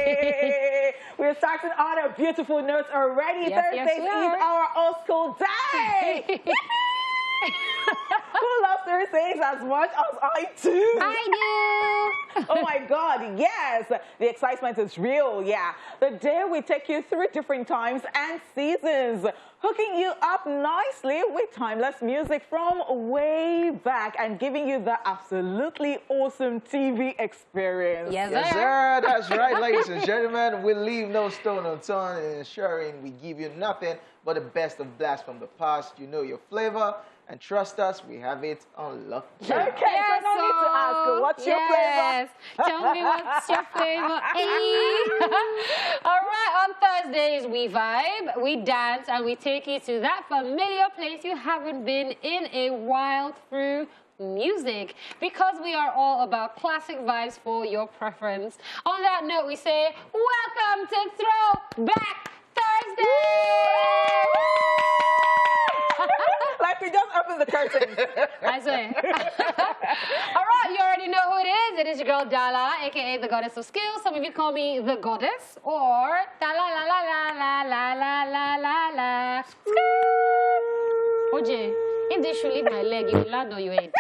We're starting on a beautiful note already. Yes, Thursday is our old school day. Who loves Thursdays as much as I do? I do. Oh my God, yes. The excitement is real, yeah. The day we take you through different times and seasons, hooking you up nicely with timeless music from way back and giving you the absolutely awesome TV experience. Yes, Yes, sir. That's right, ladies and gentlemen. We leave no stone unturned in ensuring we give you nothing but the best of blast from the past. You know your flavor. And trust us, we have it on lock. Okay, so I don't need to ask, what's your flavor? Tell me what's your flavor. Hey. All right, on Thursdays we vibe, we dance, and we take you to that familiar place you haven't been in a while through music, because we are all about classic vibes for your preference. On that note, we say, welcome to Throwback Thursday! Like we just opened the curtain. I say. All right, you already know who it is. It is your girl Daala, aka the goddess of skills. Some of you call me the goddess, or Daala la la la la la la la la. Hojay, if they should leave my leg, you will land on your head.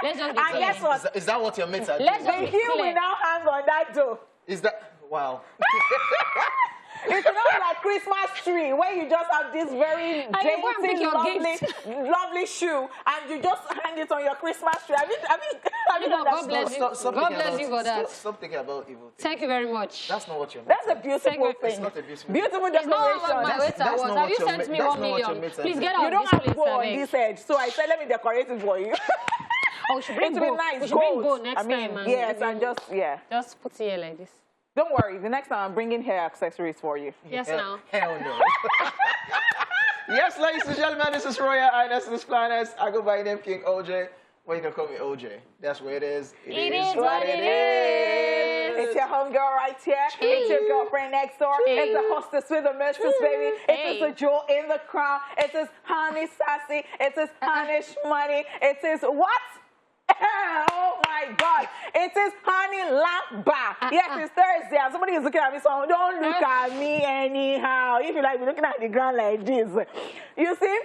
Let's just be And clear. guess what? Is that what your mates are doing? Let's just The be heel clear. will now hang on that door. Is that... Wow. It's not like Christmas tree where you just have this very go and pick dainty, your lovely, gift. lovely shoe, and you just hang it on your Christmas tree. Have you done God that? bless you. God bless you for that. Stop thinking about evil things. Thank you very much. That's not what you're That's a beautiful It's thing. not a beautiful Beautiful It's not what decoration. my waiter that's was. not Have you what sent your me ma- 1 that's not what your million? mates are Please doing. get out You of don't this have place, bow on Abeg. this edge, so I said let me decorate it for you. Oh, we should bring It will bow. be nice. We should bring bow gold. next I mean, time. And yes, and just put it here like this. don't worry. The next time I'm bringing hair accessories for you. Yes, now. Hell no. Yes, ladies and gentlemen, this is Royal Ines, this finest. I go by the name King Hojay. Well, you can call me OJ. That's where it is. It is what it is. It's your homegirl right here. Hey. It's your girlfriend next door. Hey. It's the hostess with the mistress, baby. Hey. It is the jewel in the crown. It is honey sassy. It is honey money. It is what? Oh my God. It is honey lamba. Yes, it's Thursday. And somebody is looking at me, so don't look at me anyhow. If you like me looking at the ground like this. You see?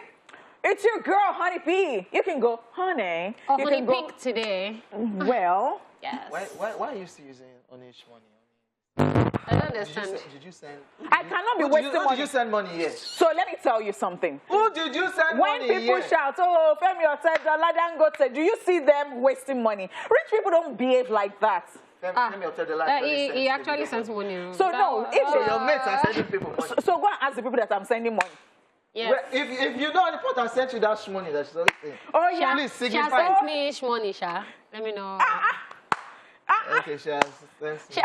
It's your girl, Honey P. You can go, honey. Oh, You honey can go, pink today. well, Yes. Why are you still using Onish money? I don't understand. Did you send... I cannot be Who wasting did money. you send money here? So let me tell you something. Who did you send When money people here? shout, oh, Femi Otedola Dangote, do you see them wasting money? Rich people don't behave like that. Let me tell the life. He actually sent money. So no, if So your mates are sending people money. so go and ask the people that I'm sending money. Yes. Well, if you know Honeypot has sent you that money, that's the thing. Oh Sha, yeah. Please Sha signify. sent me ish money, Sha. Let me know. Okay, Shaz, thanks. See,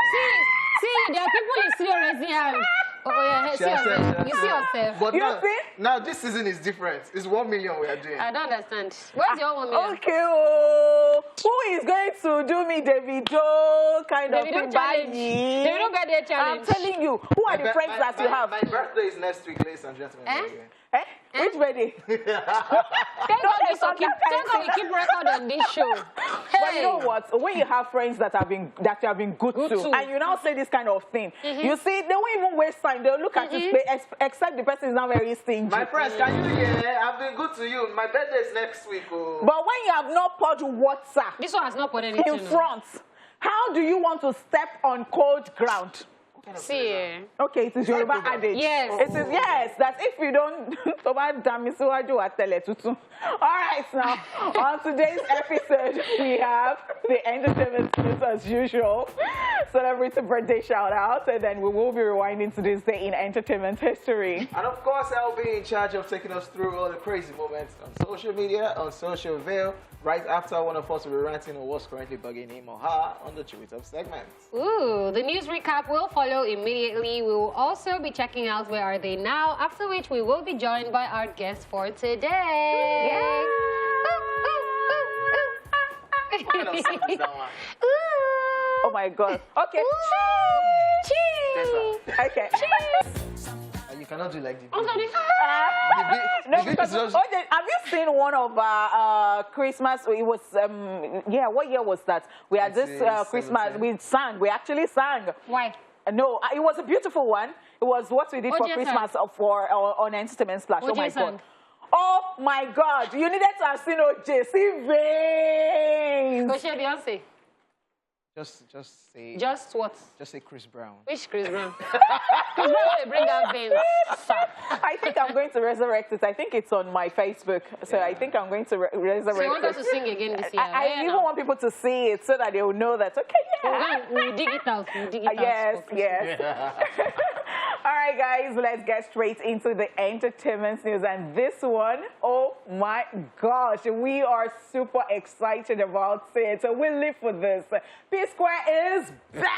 there are people in serious here. Oh yeah, see yourself. You see yourself. But You now, see? now this season is different. It's 1 million we are doing. I don't understand. Where's your 1 million? Okay, oh, who is going to do me Davido kind of Davido thing? challenge. Bye. Davido birthday I'm challenge. telling you, who are the friends that you have? My birthday is next week, ladies and gentlemen. Eh? Eh? Which birthday? Thank God we keep record on this show. But you know what? When you have friends that you have been good to, and you now say this kind of thing, you see, they won't even waste time. They'll look at you, except the person is not very stingy. My friends, can you hear? I've been good to you. My birthday is next week. Oh. But when you have not poured water This one has not put anything in front, how do you want to step on cold ground? See. Okay, it is Yoruba adage. Yes. It is, yes, that if you don't, all right, now, on today's episode, we have the entertainment news as usual, celebrity birthday shout-out, and then we will be rewinding to this day in entertainment history. And of course, I'll be in charge of taking us through all the crazy moments on social media, on social veil, right after one of us will be ranting on what's currently bugging him or her on the Chewy Top segment. Ooh, the news recap will follow immediately. We will also be checking out Where Are They Now, after which we will be joined by our guest for today. Yeah. What kind of song is that one? Oh my God. Okay. Cheese. Okay. And you cannot do like the Also, beat. No, the beat because, is just... have you seen one of Christmas? It was, yeah, what year was that? We had Let's this see, Christmas, 17. we sang, we actually sang. Why? No, it was a beautiful one. It was what we did for Hojay Christmas on Entertainment Splash. Oh my Hojay God. Oh my God. You needed to have seen Hojay. See veins. Go share Beyonce. Just say. Just what? Just say Chris Brown. Which Chris Brown? Chris Brown will bring out veins. I think I'm going to resurrect it. I think it's on my Facebook. So I think I'm going to resurrect it. So you want us to sing again this year? I even want people to see it so that they will know that, okay, yeah. We'll dig it out. We'll dig it out. Yes, yes. All right, guys, let's get straight into the entertainment news. And this one, oh my gosh, we are super excited about it. So we live for this. P-Square is back!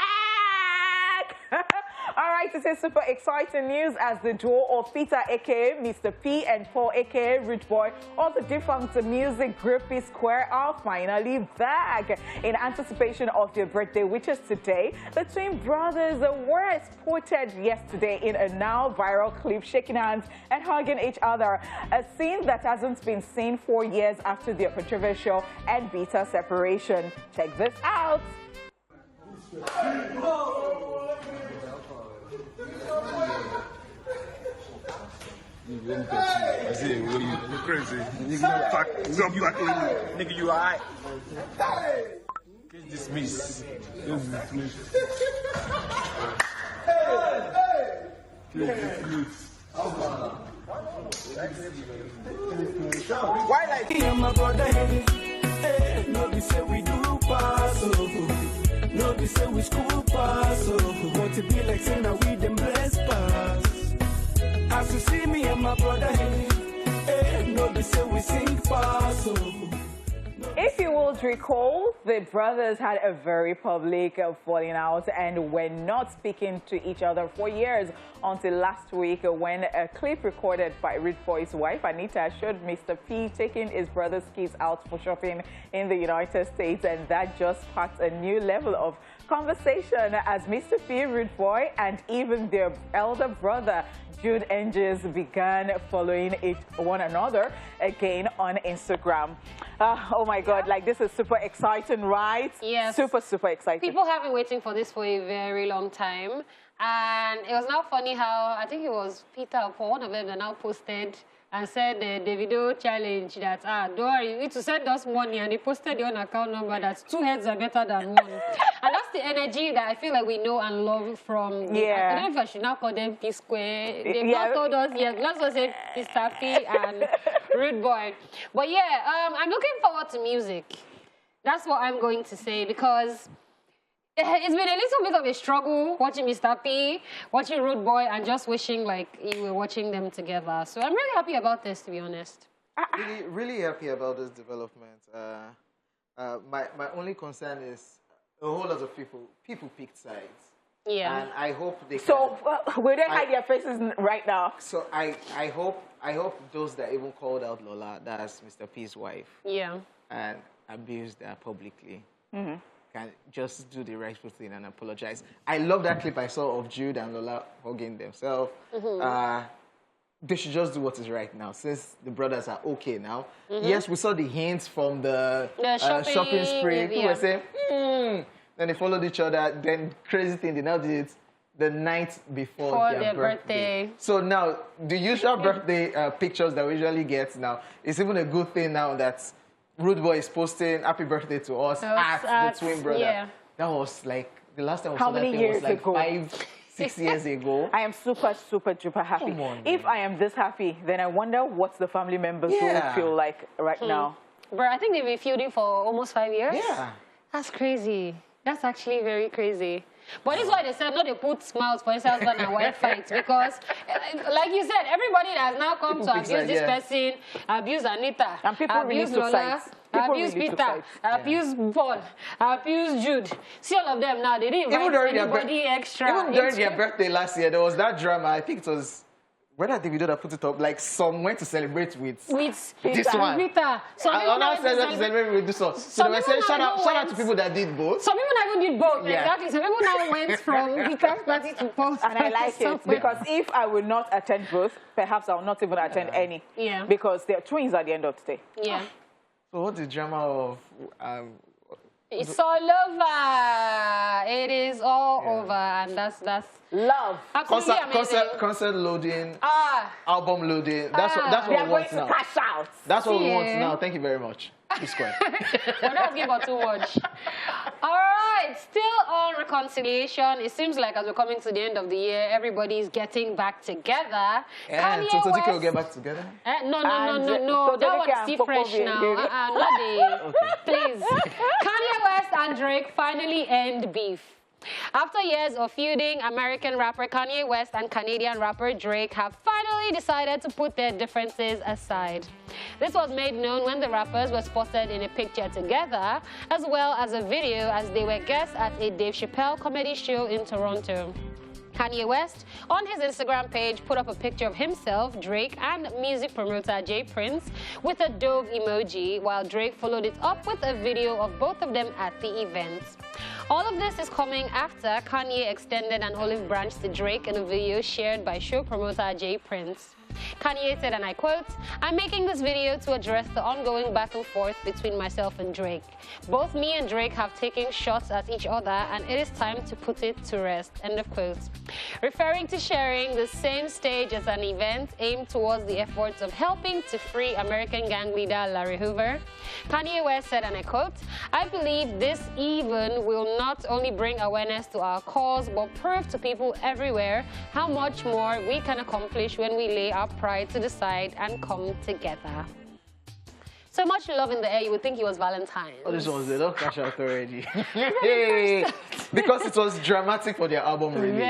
All right, this is super exciting news as the duo of Peter, a.k.a. Mr. P, and Paul, a.k.a. Rich Boy, of the defunct music group P-Square are finally back. In anticipation of their birthday, which is today, the twin brothers were spotted yesterday in a now viral clip shaking hands and hugging each other, a scene that hasn't been seen 4 years after their controversial and bitter separation. Check this out. I said, what are you crazy? Nigga, fuck. You acting like nigga, you alright? Case dismissed. Case dismissed. Why like me and my brother? Hey, no be say we do pass over. No be say we school pass over. Want to be like saying that we them blessed pass. As you see me and my brother, hey, no be say we sing pass over. If you would recall, the brothers had a very public falling out and were not speaking to each other for years until last week when a clip recorded by Rich Boy's wife, Anita, showed Mr. P taking his brother's kids out for shopping in the United States, and that just sparked a new level of conversation as Mr. P, Rich Boy, and even their elder brother, Jude Engels, began following one another again on Instagram. Oh my God, like this is super exciting, right? Yes. Super, super exciting. People have been waiting for this for a very long time. And it was now funny how, I think it was Peter or Paul, one of them that now posted and said the Davido challenge that, don't worry, you need to send us money. And they posted your own account number that 2 heads are better than one. And that's the energy that I feel like we know and love from. Yeah. I don't know if I should now call them P-Square. They've not told us yet. Let's just say Mr. P and Rude Boy. But yeah, I'm looking forward to music. That's what I'm going to say because it's been a little bit of a struggle watching Mr. P, watching Rude Boy, and just wishing like you were watching them together. So I'm really happy about this, to be honest. Really happy about this development. My only concern is a whole lot of people picked sides. Yeah. And I hope they can, So will they hide their faces right now? So I hope those that even called out Lola, that's Mr. P's wife, Yeah. and abused her publicly, can just do the rightful thing and apologize. I love that clip I saw of Jude and Lola hugging themselves. They should just do what is right now, since the brothers are okay now. Yes, we saw the hints from the shopping spree. People were saying, Then they followed each other. Then crazy thing, they now did it the night before their birthday. So now, the usual birthday pictures that we usually get now, it's even a good thing now that Rude Boy is posting happy birthday to us at the twin brother. Yeah. That was like, the last time we How saw that many thing years was like ago? 5-6 years ago. I am super, super duper happy. Come on, if man. I am this happy, then I wonder what the family members will feel like right now. But I think they've been feuding for almost 5 years. Yeah. That's crazy. That's actually very crazy. But it's why they said, no, they put smiles for his husband and wife fights. Because, like you said, everybody that has now come to abuse this person, abuse Anita, And people abuse really took Lola, sides. People abuse really took Peter, sides. abuse Paul, abuse Jude. See all of them now, they didn't invite anybody extra. Even during their birthday last year, there was that drama. I think it was, whether the video that put it up, like some went to celebrate with this one. Peter. Some people And now others said to celebrate with this one. So Some they were people saying, shout now out to went- people that did both. Some people now even did both. Yeah. Exactly. Some people now went from Peter's party to Paul's And I like it because if I will not attend both, perhaps I will not even attend any. Yeah. Because they're twins at the end of the day. Yeah. So what's the drama of It's all over. It is all over, and that's love. absolutely amazing. Concert loading, album loading. That's what They we are going want to now. cash out. That's what we want Yeah. now. Thank you very much. P-Square. We're not asking for too much. All right, still on reconciliation. It seems like as we're coming to the end of the year, everybody's getting back together. And Kanye Totodike will West- get back together. No. So That one Totodike is and still fresh Popovi now. again. Not the... Please. Kanye West and Drake finally end beef. After years of feuding, American rapper Kanye West and Canadian rapper Drake have finally decided to put their differences aside. This was made known when the rappers were spotted in a picture together, as well as a video as they were guests at a Dave Chappelle comedy show in Toronto. Kanye West, on his Instagram page, put up a picture of himself, Drake, and music promoter Jay Prince with a dove emoji, while Drake followed it up with a video of both of them at the event. All of this is coming after Kanye extended an olive branch to Drake in a video shared by show promoter Jay Prince. Kanye said, and I quote, "I'm making this video to address the ongoing back and forth between myself and Drake. Both me and Drake have taken shots at each other, and it is time to put it to rest," end of quote. Referring to sharing the same stage as an event aimed towards the efforts of helping to free American gang leader Larry Hoover, Kanye West said, and I quote, "I believe this even will not only bring awareness to our cause, but prove to people everywhere how much more we can accomplish when we lay our pride to the side and come together." So much love in the air, you would think it was Valentine's. Oh, this one's they don't cash out already. Because it was dramatic for their album release.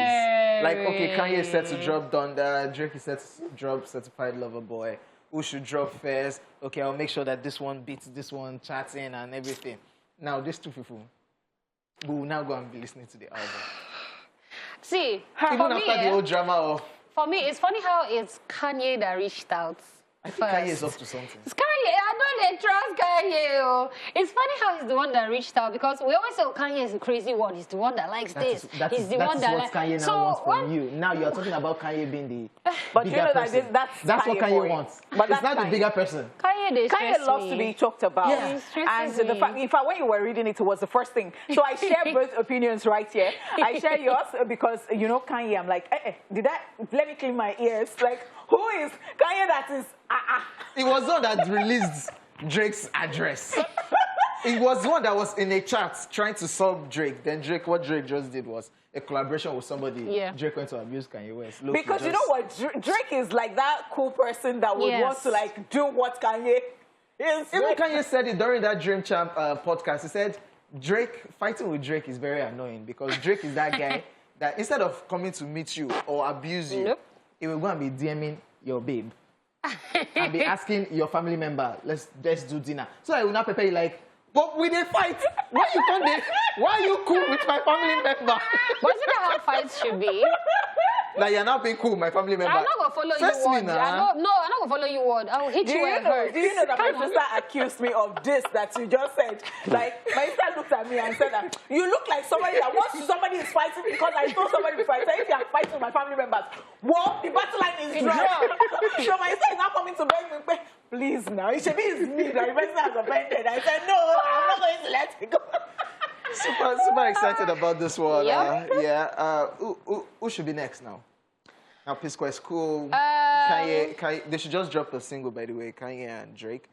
Like, okay, Kanye is set to drop Donda, Drake is set to drop Certified Lover Boy. Who should drop first? Okay, I'll make sure that this one beats this one, chatting and everything. Now, these two people, we will now go and be listening to the album. See, Even for after me, the whole drama of, for me, it's funny how it's Kanye that reached out. I think Kanye is up to something. It's Kanye. I don't trust Kanye. Oh. It's funny how he's the one that reached out because we always say Kanye is the crazy one. He's the one that likes this. He's the one that what Kanye now wants from you. Now you're talking about Kanye being the But bigger you know person. that's what Kanye Kanye boy. wants. But It's that's not the Kanye. bigger person. Kanye loves to be talked about. Yeah. He stresses And the me. fact, in fact, when you were reading it, it was the first thing. So I share both opinions right here. I share yours because, you know, Kanye, I'm like, let me clean my ears. Like, who is Kanye that is, It was the one that released Drake's address. It was the one that was in a chat trying to solve Drake. Then what Drake just did was a collaboration with somebody. Yeah. Drake went to abuse Kanye West. because you know what? Drake is like that cool person that would Yes. want to, like, do what Kanye is. Even Kanye said it during that Dream Champ podcast. He said, fighting with Drake is very annoying because Drake is that guy that instead of coming to meet you or abuse you, Nope. he will go and be DMing your babe and be asking your family member, let's do dinner. So I will not prepare you like, but we didn't fight. Why you come there? Why are you cool with my family member? But isn't that how fights should be? Like you're not being cool with my family member. I'm not going to follow Face you me word. now. I'm not going to follow you word. I will hit Do you you where it know? hurts. Do you know that my Come on. sister accused me of this that you just said? Like, my sister looked at me and said that you look like somebody that once somebody is fighting because I told somebody before. I said, if you are fighting with my family members, well, the battle line is drawn. So my sister is now coming to beg me. Please now, it should be me that the person has offended. I said, no, I'm not going to let it go. Super excited about this one. Yep. Who should be next now? Now, P-Square is cool. Kanye, they should just drop a single, by the way, Kanye and Drake.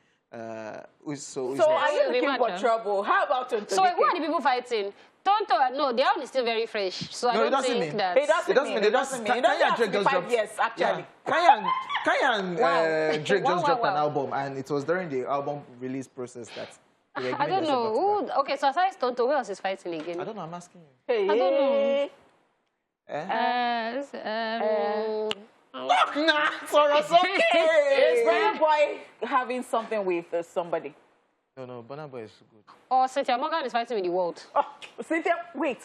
Who's So next? are you Will be looking for match, trouble? How about Totodike? So who are the people fighting? Tonto, no, their own is still very fresh. So I No, it don't doesn't think mean. that. It doesn't mean. It doesn't Kanye have and to Drake be just 5 dropped. years, actually. Yeah. Kanye and Wow. Drake Wow, just wow, dropped an wow. album, and it was during the album release process that. they were I giving don't know. themselves back to back. Who, okay, so aside Tonto, who else is fighting again? I don't know. I'm asking you. Hey, I don't know. Nah, for us, okay. Is Burna Boy having something with somebody? No, Burna Boy is good. Or Cynthia Morgan is fighting with the world. Oh, Cynthia, wait.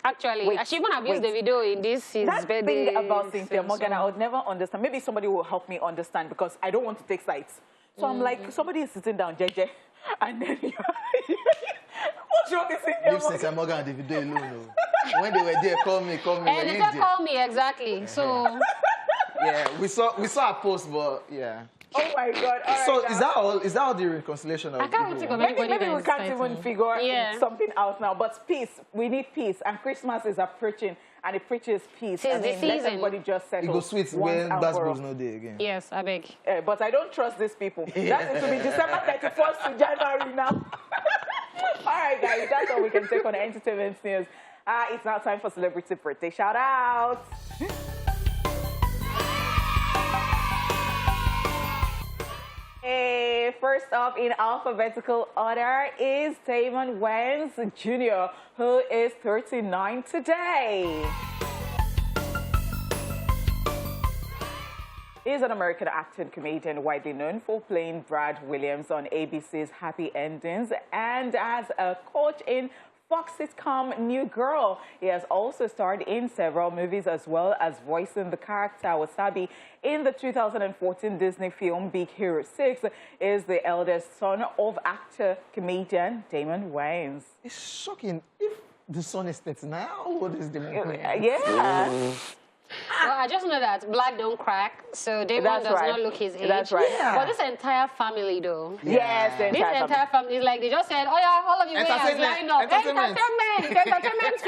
Actually, Wait, she even abused wait. the video in this his That birthday. thing about Cynthia film, Morgan, so- I would never understand. Maybe somebody will help me understand because I don't want to take sides. So I'm like, somebody is sitting down, JJ, and then what's wrong with Cynthia Leave Morgan? Cynthia Morgan and Davido alone. No. When they were there, call me. And they leave said, there. call me, exactly. So, Yeah, we saw a post, but yeah. Oh my God! All right, So now. is that all? Is that all the reconciliation of I can't people think of want? anybody Maybe we that's can't even exciting. figure Yeah. something out now. But peace, we need peace, and Christmas is approaching, and it preaches peace. Tis I the mean, let season. everybody just settle. It goes sweet once when and for basketball's all. no day again. Yes, I beg. But I don't trust these people. That's it to be December 31st to January now. All right, guys, that's all we can take on the entertainment news. It's now time for celebrity birthday shout outs. First up in alphabetical order is Damon Wayans Jr., who is 39 today. He's an American actor and comedian widely known for playing Brad Williams on ABC's Happy Endings and as a coach in Fox sitcom New Girl. He has also starred in several movies as well as voicing the character Wasabi in the 2014 Disney film Big Hero 6. Is the eldest son of actor-comedian Damon Wayans. It's shocking. If the son is 39, how old is the movie? Yeah. Well, I just know that black don't crack, so Damon That's does right. not look his age. That's right. Yeah. But this entire family, though. Yes, the This entire entire family is like, they just said, oh yeah, all of you guys line up. Entertainment. Entertainment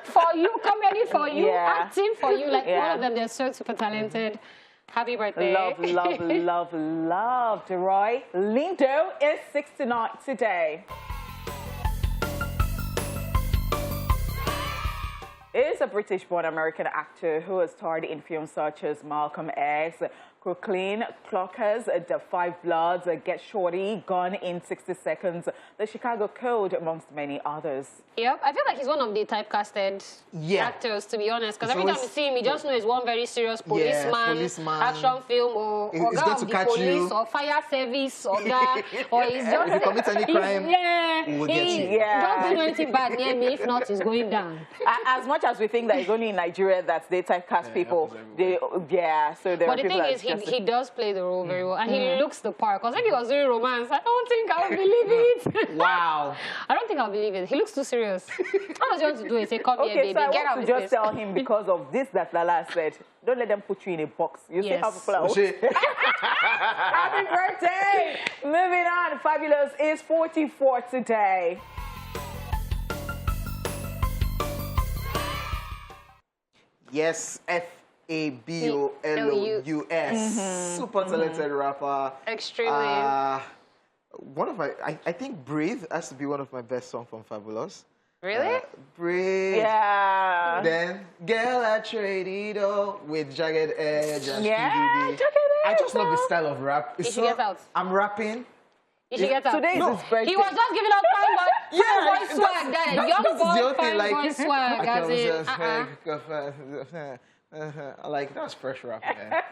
for you, comedy for you, Yeah. acting for you. Like, Yeah. all of them, they're so super talented. Happy birthday. Love, love, love, love. Roy Lindo is 69 today. Is a British-born American actor who has starred in films such as Malcolm X, Crooklyn, Clockers, The Five Bloods, Get Shorty, Gone in 60 Seconds, The Chicago Code, amongst many others. Yep, I feel like he's one of the typecasted Yeah. actors, to be honest. Because It's every time you always- see him, you just know he's one very serious policeman, action film, or He's guy going of to the catch police, you. or fire service, or guy, or he's just... If you commit any crime, yeah, we will get you. Yeah. Don't do anything bad near me, if not, he's going down. As much as we think that it's only in Nigeria that they typecast people, so there are But the people thing that is, just- he does play the role very well, and he looks the part. Because if he was doing romance, I don't think I would believe it. Wow. I don't think I'll believe it. He looks too serious. All does he want to do is say, come here, Okay, baby, so I get out want of to his just face. tell him because of this that Lala said, don't let them put you in a box. You see Yes. how people are... Shit. Happy birthday! Moving on, Fabulous is 44 today. Yes, Fabolous. Super talented rapper. Extremely. One of my, I think Breathe has to be one of my best songs from Fabulous. Really? Breathe. Yeah. Then Girl I Traded All with Jagged Edge and Yeah, PDD. Jagged I just Edge. love the style of rap. It's You should get out. I'm rapping. You should get out. Today is No. his birthday. He was just giving out fine boy swag. That is young that's the boy, other thing, fine like, boy swag. I As in, like, that's fresh rap, man.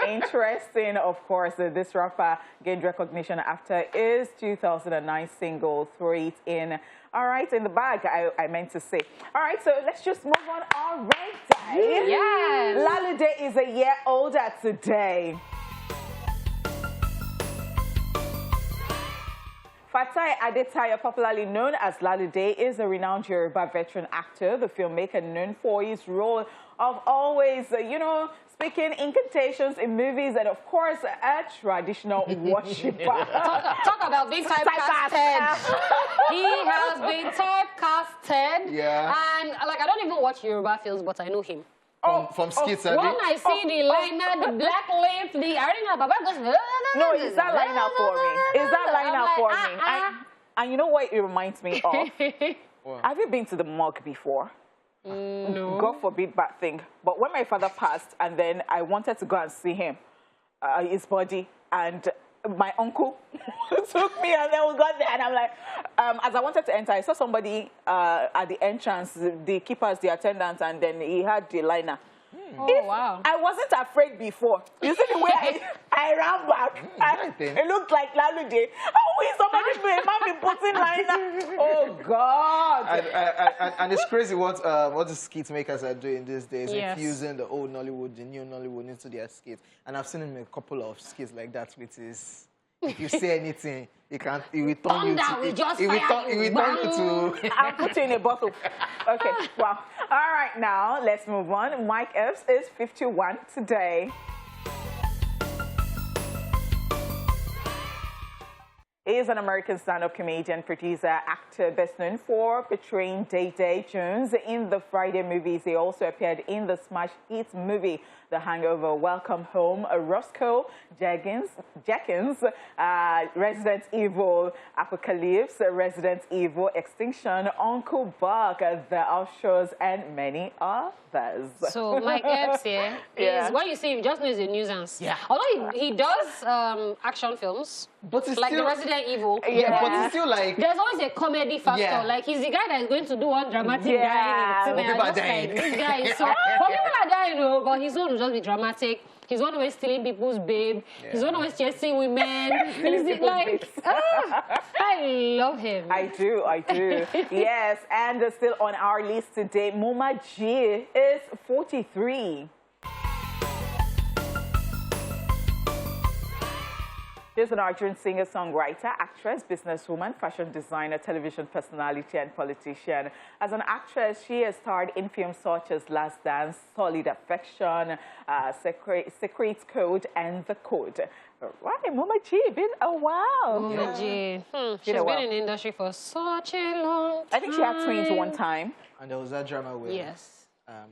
Interesting, of course, that this rapper gained recognition after his 2009 single, Throw It In. All right, in the bag, I meant to say. All right, so let's just move on already. Yes. Lalude is a year older today. Fatai Adetayo, popularly known as Lalude, is a renowned Yoruba veteran actor, the filmmaker known for his role of always, speaking incantations in movies and, of course, a traditional worshiper. Talk about being typecasted. He has been typecasted. Yeah. And, like, I don't even watch Yoruba films, but I know him. From skits, When I see the liner, the black lip, I already know Baba goes... No, is that liner for me? Is that liner for me? And you know what it reminds me of? Have you been to the morgue before? No. God forbid bad thing. But when my father passed, and then I wanted to go and see him, his body, and my uncle took me, and then we got there, and I'm like, as I wanted to enter, I saw somebody at the entrance, the keepers, the attendants, and then he had the liner. Oh, wow. I wasn't afraid before. You see the way I ran back. It looked like Lalude. Oh, is somebody be putting liner? Oh, God. And it's crazy what the skit makers are doing these days, Yes. infusing the old Nollywood, the new Nollywood into their skits. And I've seen him in a couple of skits like that, which is, if you say anything, it will turn you Thunder will just fire you. I'll put you in a bottle. Okay, wow. All right, now let's move on. Mike Epps is 51 today. He is an American stand-up comedian, producer, actor, best known for portraying Day Jones in the Friday movies. He also appeared in the smash hit movie The Hangover, Welcome Home, Roscoe Jenkins, Resident Evil, Apocalypse, Resident Evil, Extinction, Uncle Buck, The Offshores, and many others. So Mike Epps here is what you see. You just know he's a nuisance. Yeah. Although he does action films, But it's like still, the Resident Evil. yeah, but it's still like, There's always a comedy factor. Yeah. Like he's the guy that is going to do one dramatic Yeah. guy. But people are dying. Like, this guy is so. But people are dying, though. But his own will just be dramatic. He's one always stealing people's babe. Yeah. He's one always chasing women. He's like, I love him. I do. Yes, and still on our list today, Moma G is 43. She's an Nigerian singer, songwriter, actress, businesswoman, fashion designer, television personality, and politician. As an actress, she has starred in films such as Last Dance, Solid Affection, Secret Code, and The Code. Right, Mama G, been a while. Mama G. She's been in the industry for such a long time. I think she had twins one time. and there was that drama with Yes. marriage.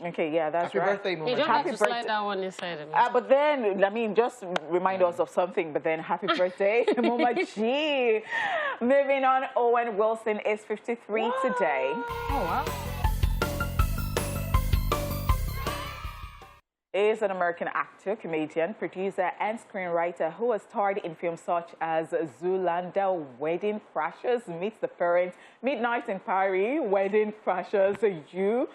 Okay, yeah, that's Happy right. birthday, You Mama. don't Happy have to slide birthday. that one inside of me. But then, I mean, just remind us of something, but then happy birthday, Mama G. Moving on, Owen Wilson is 53 today. Oh, wow. He is an American actor, comedian, producer, and screenwriter who has starred in films such as Zoolander, Wedding Crashers, Meet the Parents, Midnight in Paris, Wedding Crashers, You,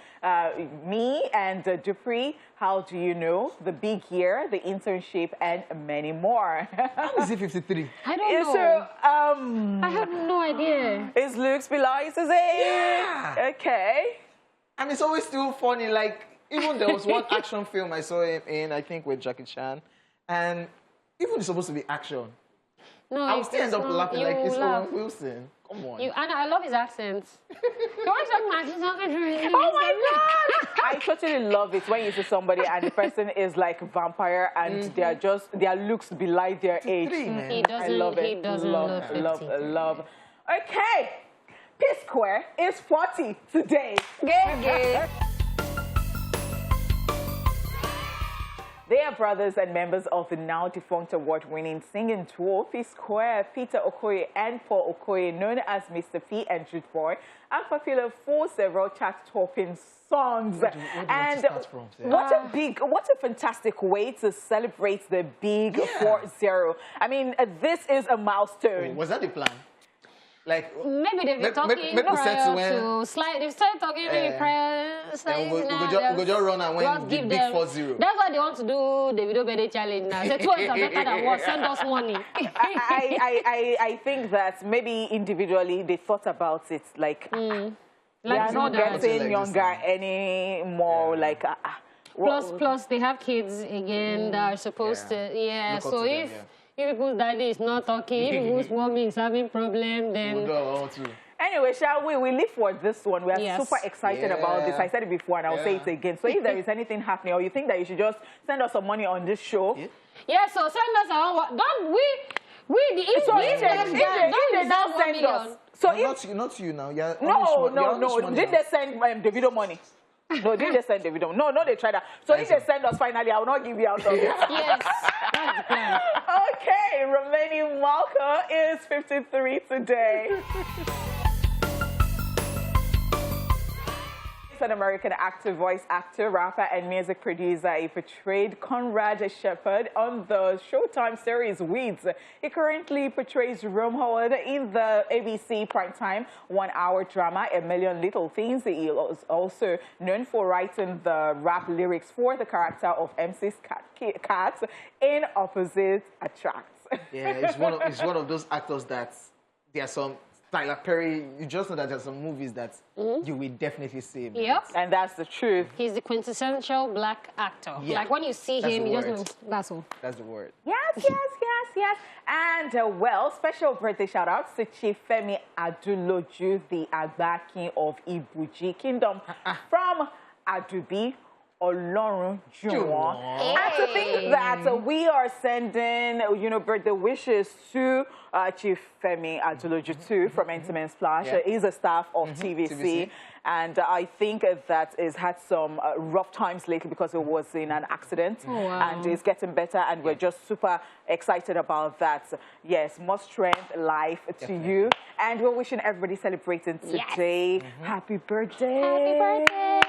Me, and Dupree, How Do You Know, The Big Year, The Internship, and many more. How is he 53? I don't know. So, I have no idea. his looks belies his age. Yeah. Okay. And it's always still funny, like, even there was one action film I saw him in, I think with Jackie Chan, and even it's supposed to be action. No, I was still it's end up not. laughing You like it's laugh. Owen Wilson. Come on. And I love his accent. Oh my God! I totally love it when you see somebody and the person is like vampire and they're just, their looks belie their age. 53, man. He doesn't, I love it. He doesn't love. love Okay, P-Square is 40 today. They are brothers and members of the now defunct award-winning singing duo P-Square. Peter Okoye and Paul Okoye, known as Mr. P and Jude Boy, are popular for several chart-topping songs. And what a fantastic way to celebrate the big 4-0. I mean, this is a milestone. Was that the plan? Like, Maybe they've been talking prior to slide. They've started talking maybe prior. we go just run and win the big 4-0. That's why they want to do the video birthday challenge now. Say 2 are better than what? Send us money. I think that maybe individually they thought about it like they are not getting younger anymore. Like plus they have kids again that are supposed to so if people's daddy is not talking, if people's mommy is having problem, then we'll go on too. Anyway, shall we live for this one. We are super excited about this. I said it before and I'll say it again. So if there is anything happening or you think that you should just send us some money on this show. So send us our don't Not you now. Yeah. No. Did they send the video money? No, did they send the video? No, they tried that. So if they send us finally, I will not give you out of it. Yes, that's the plan. Okay, Romani Malka is 53 today. He's an American actor, voice actor, rapper, and music producer. He portrayed Conrad Shepard on the Showtime series Weeds. He currently portrays Rome Howard in the ABC primetime 1-hour drama A Million Little Things. He is also known for writing the rap lyrics for the character of MC's Cat in Opposite Attracts. Yeah, it's one of those actors that there are some. Tyler Perry, you just know that there's some movies that you will definitely see. Yep. And that's the truth. He's the quintessential black actor. Yeah. Like when you see him, you just know that's all. That's the word. Yes. And special birthday shout outs to Chief Femi Aduloju, the Agba King of Ibuji Kingdom from Adubi, Ọlọ́run Jùwọ́n. Hey. And to think that we are sending, birthday wishes to Chief Femi Adeloju too from Intimate Splash. Yeah. He's a staff of TVC. And I think that he's had some rough times lately because he was in an accident. Oh, wow. And he's getting better, and we're just super excited about that. Yes, more strength, life to you. And we're wishing everybody celebrating today. Yes. Happy birthday. Happy birthday.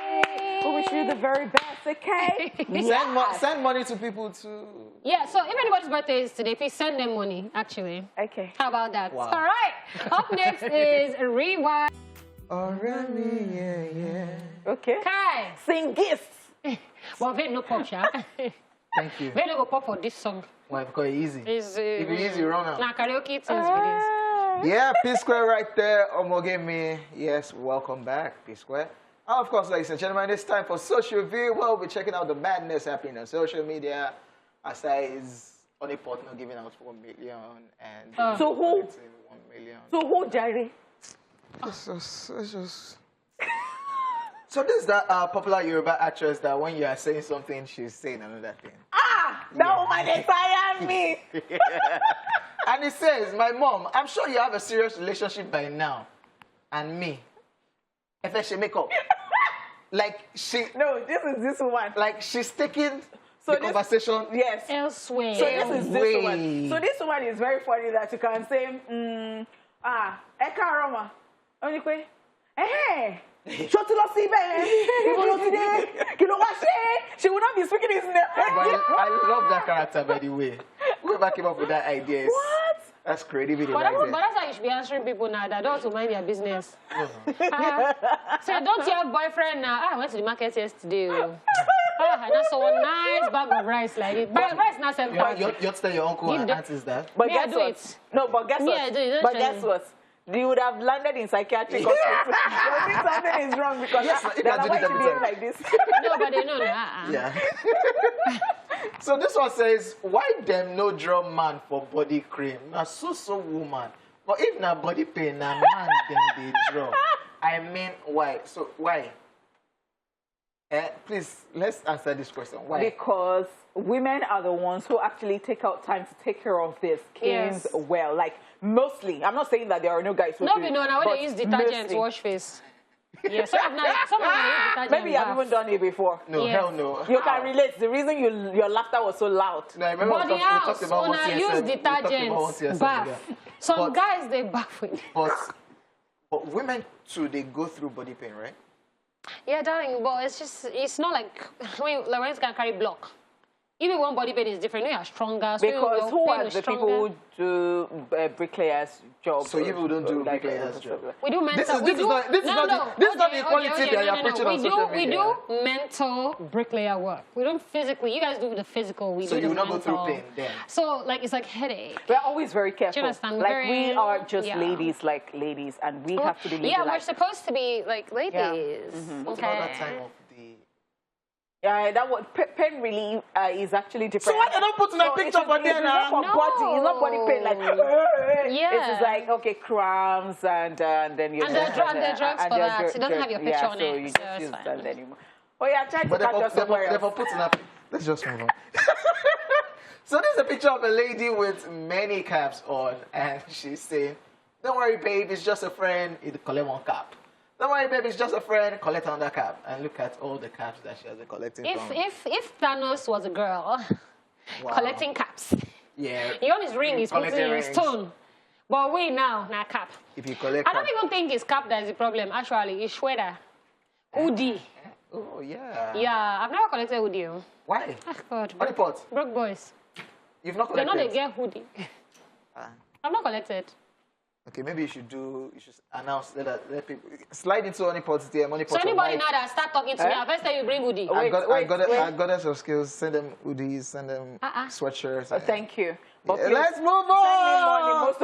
We wish you the very best, okay? Send money to people too. Yeah, so if anybody's birthday is today, please send them money, actually. Okay. How about that? Wow. All right. Up next is Rewind. Okay. Kai. Sing gifts. Well, we no pop, sha. Thank you. We no go pop for this song. Why? Because it's easy. It's If it's easy, run out. Nah, karaoke things with this. Yeah, P-Square right there. Omoge me. Yes, welcome back, P-Square. And of course, ladies and gentlemen, it's time for Social View. Well, we'll be checking out the madness happening on social media. Aside is Honeypot not giving out 4 million and So who? 1 million. So who, Jerry? It's just... So this is that popular Yoruba actress that when you are saying something, she's saying another thing. That woman inspired me. And it says, my mom, I'm sure you have a serious relationship by now. And me. If she make up. Like she... No, this one. Like she's taking So the this- conversation... Yes. Elsewhere. So this is this one. Way. So this one is very funny that you can say, Eka Aroma. Onikwe. Hey. Shut up, see, she will not be speaking his name. But I love that character, by the way. Whoever came up with that idea is... What? That's creativity But right that's, there. but that's how you should be answering people now that don't want to mind their business. Say, don't you have boyfriend now? I went to the market yesterday. I just saw a nice bag of rice like it. But rice not $7. You tell your uncle Give and the- aunt is that? But Me, I guess do what? it. No, but guess Me, what? I do it. Don't But tell guess me. what? You would have landed in psychiatric hospital. I think something is wrong because if that's I why do it you every behave time. like this. No, but they know that. Yeah. So this one says, why them no draw man for body cream? Na so woman. But if na body pain, na man them they draw. I mean, why? So why? Please, let's answer this question. Why? Because women are the ones who actually take out time to take care of their skins Yes. well. Like, mostly. I'm not saying that there are no guys who No, do we it, know now when but they use detergent mostly. to wash face. Yeah, some of them use detergent. Maybe you bath. haven't done it before. No, Yes. hell no. You can relate. The reason your laughter was so loud. No, I remember Body we house, talked about when I use detergent, bath. Some But- guys, they bath with. But women too, they go through body pain, right? Yeah, darling, but it's not like when you can carry block. Even one body pain is different. You are stronger. So Because your who pain are is the stronger. people who do bricklayers' job? So you people don't do bricklayers' job. We do mental. This is we do, not the equality that you're preaching on social We media. do mental bricklayer work. We don't physically. You guys do the physical. We So do you the will not go mental. through pain then? So like it's like headache. We're always very careful. Do you understand? Like Very- we are just yeah. ladies, like ladies, and we have to be Yeah, we're ladylike. supposed to be like ladies. What Okay. about that time of the... Yeah, that what pain relief is actually different. So why they don't put in a picture for there now? It's not body. It's not body pain. Like Yeah. it's like okay, cramps and then you. And there are drugs for that. It doesn't have your picture on so it, you so just it's use fine. that anymore. Oh yeah, try to But catch us somewhere they're else. putting up... Let's just move on. So this is a picture of a lady with many caps on, and she's saying, don't worry, babe, it's just a friend, it collect one cap. Don't worry, babe, it's just a friend, collect another cap. And look at all the caps that she has been collecting from. If Thanos was a girl Wow. collecting caps, Yeah. he on his ring is putting Collecting in his rings. stone. But we now cap. If you collect I don't cap... even think it's cap that is the problem. Actually, it's sweater, hoodie. Oh, yeah. Yeah, I've never collected hoodie. Why? Oh, God, Honeypot, broke boys. you've not They collected? know they get hoodie. Ah. I've not collected. Okay, maybe you should announce, let people... Slide into Honeypot's DM, Honeypot. So anybody now that start talking to me, Eh? first time you bring hoodie. Wait, I wait. got us of skills. Send them hoodies, send them Uh-uh. sweatshirts. Oh, thank you. But Yeah, please, let's move send me money. on.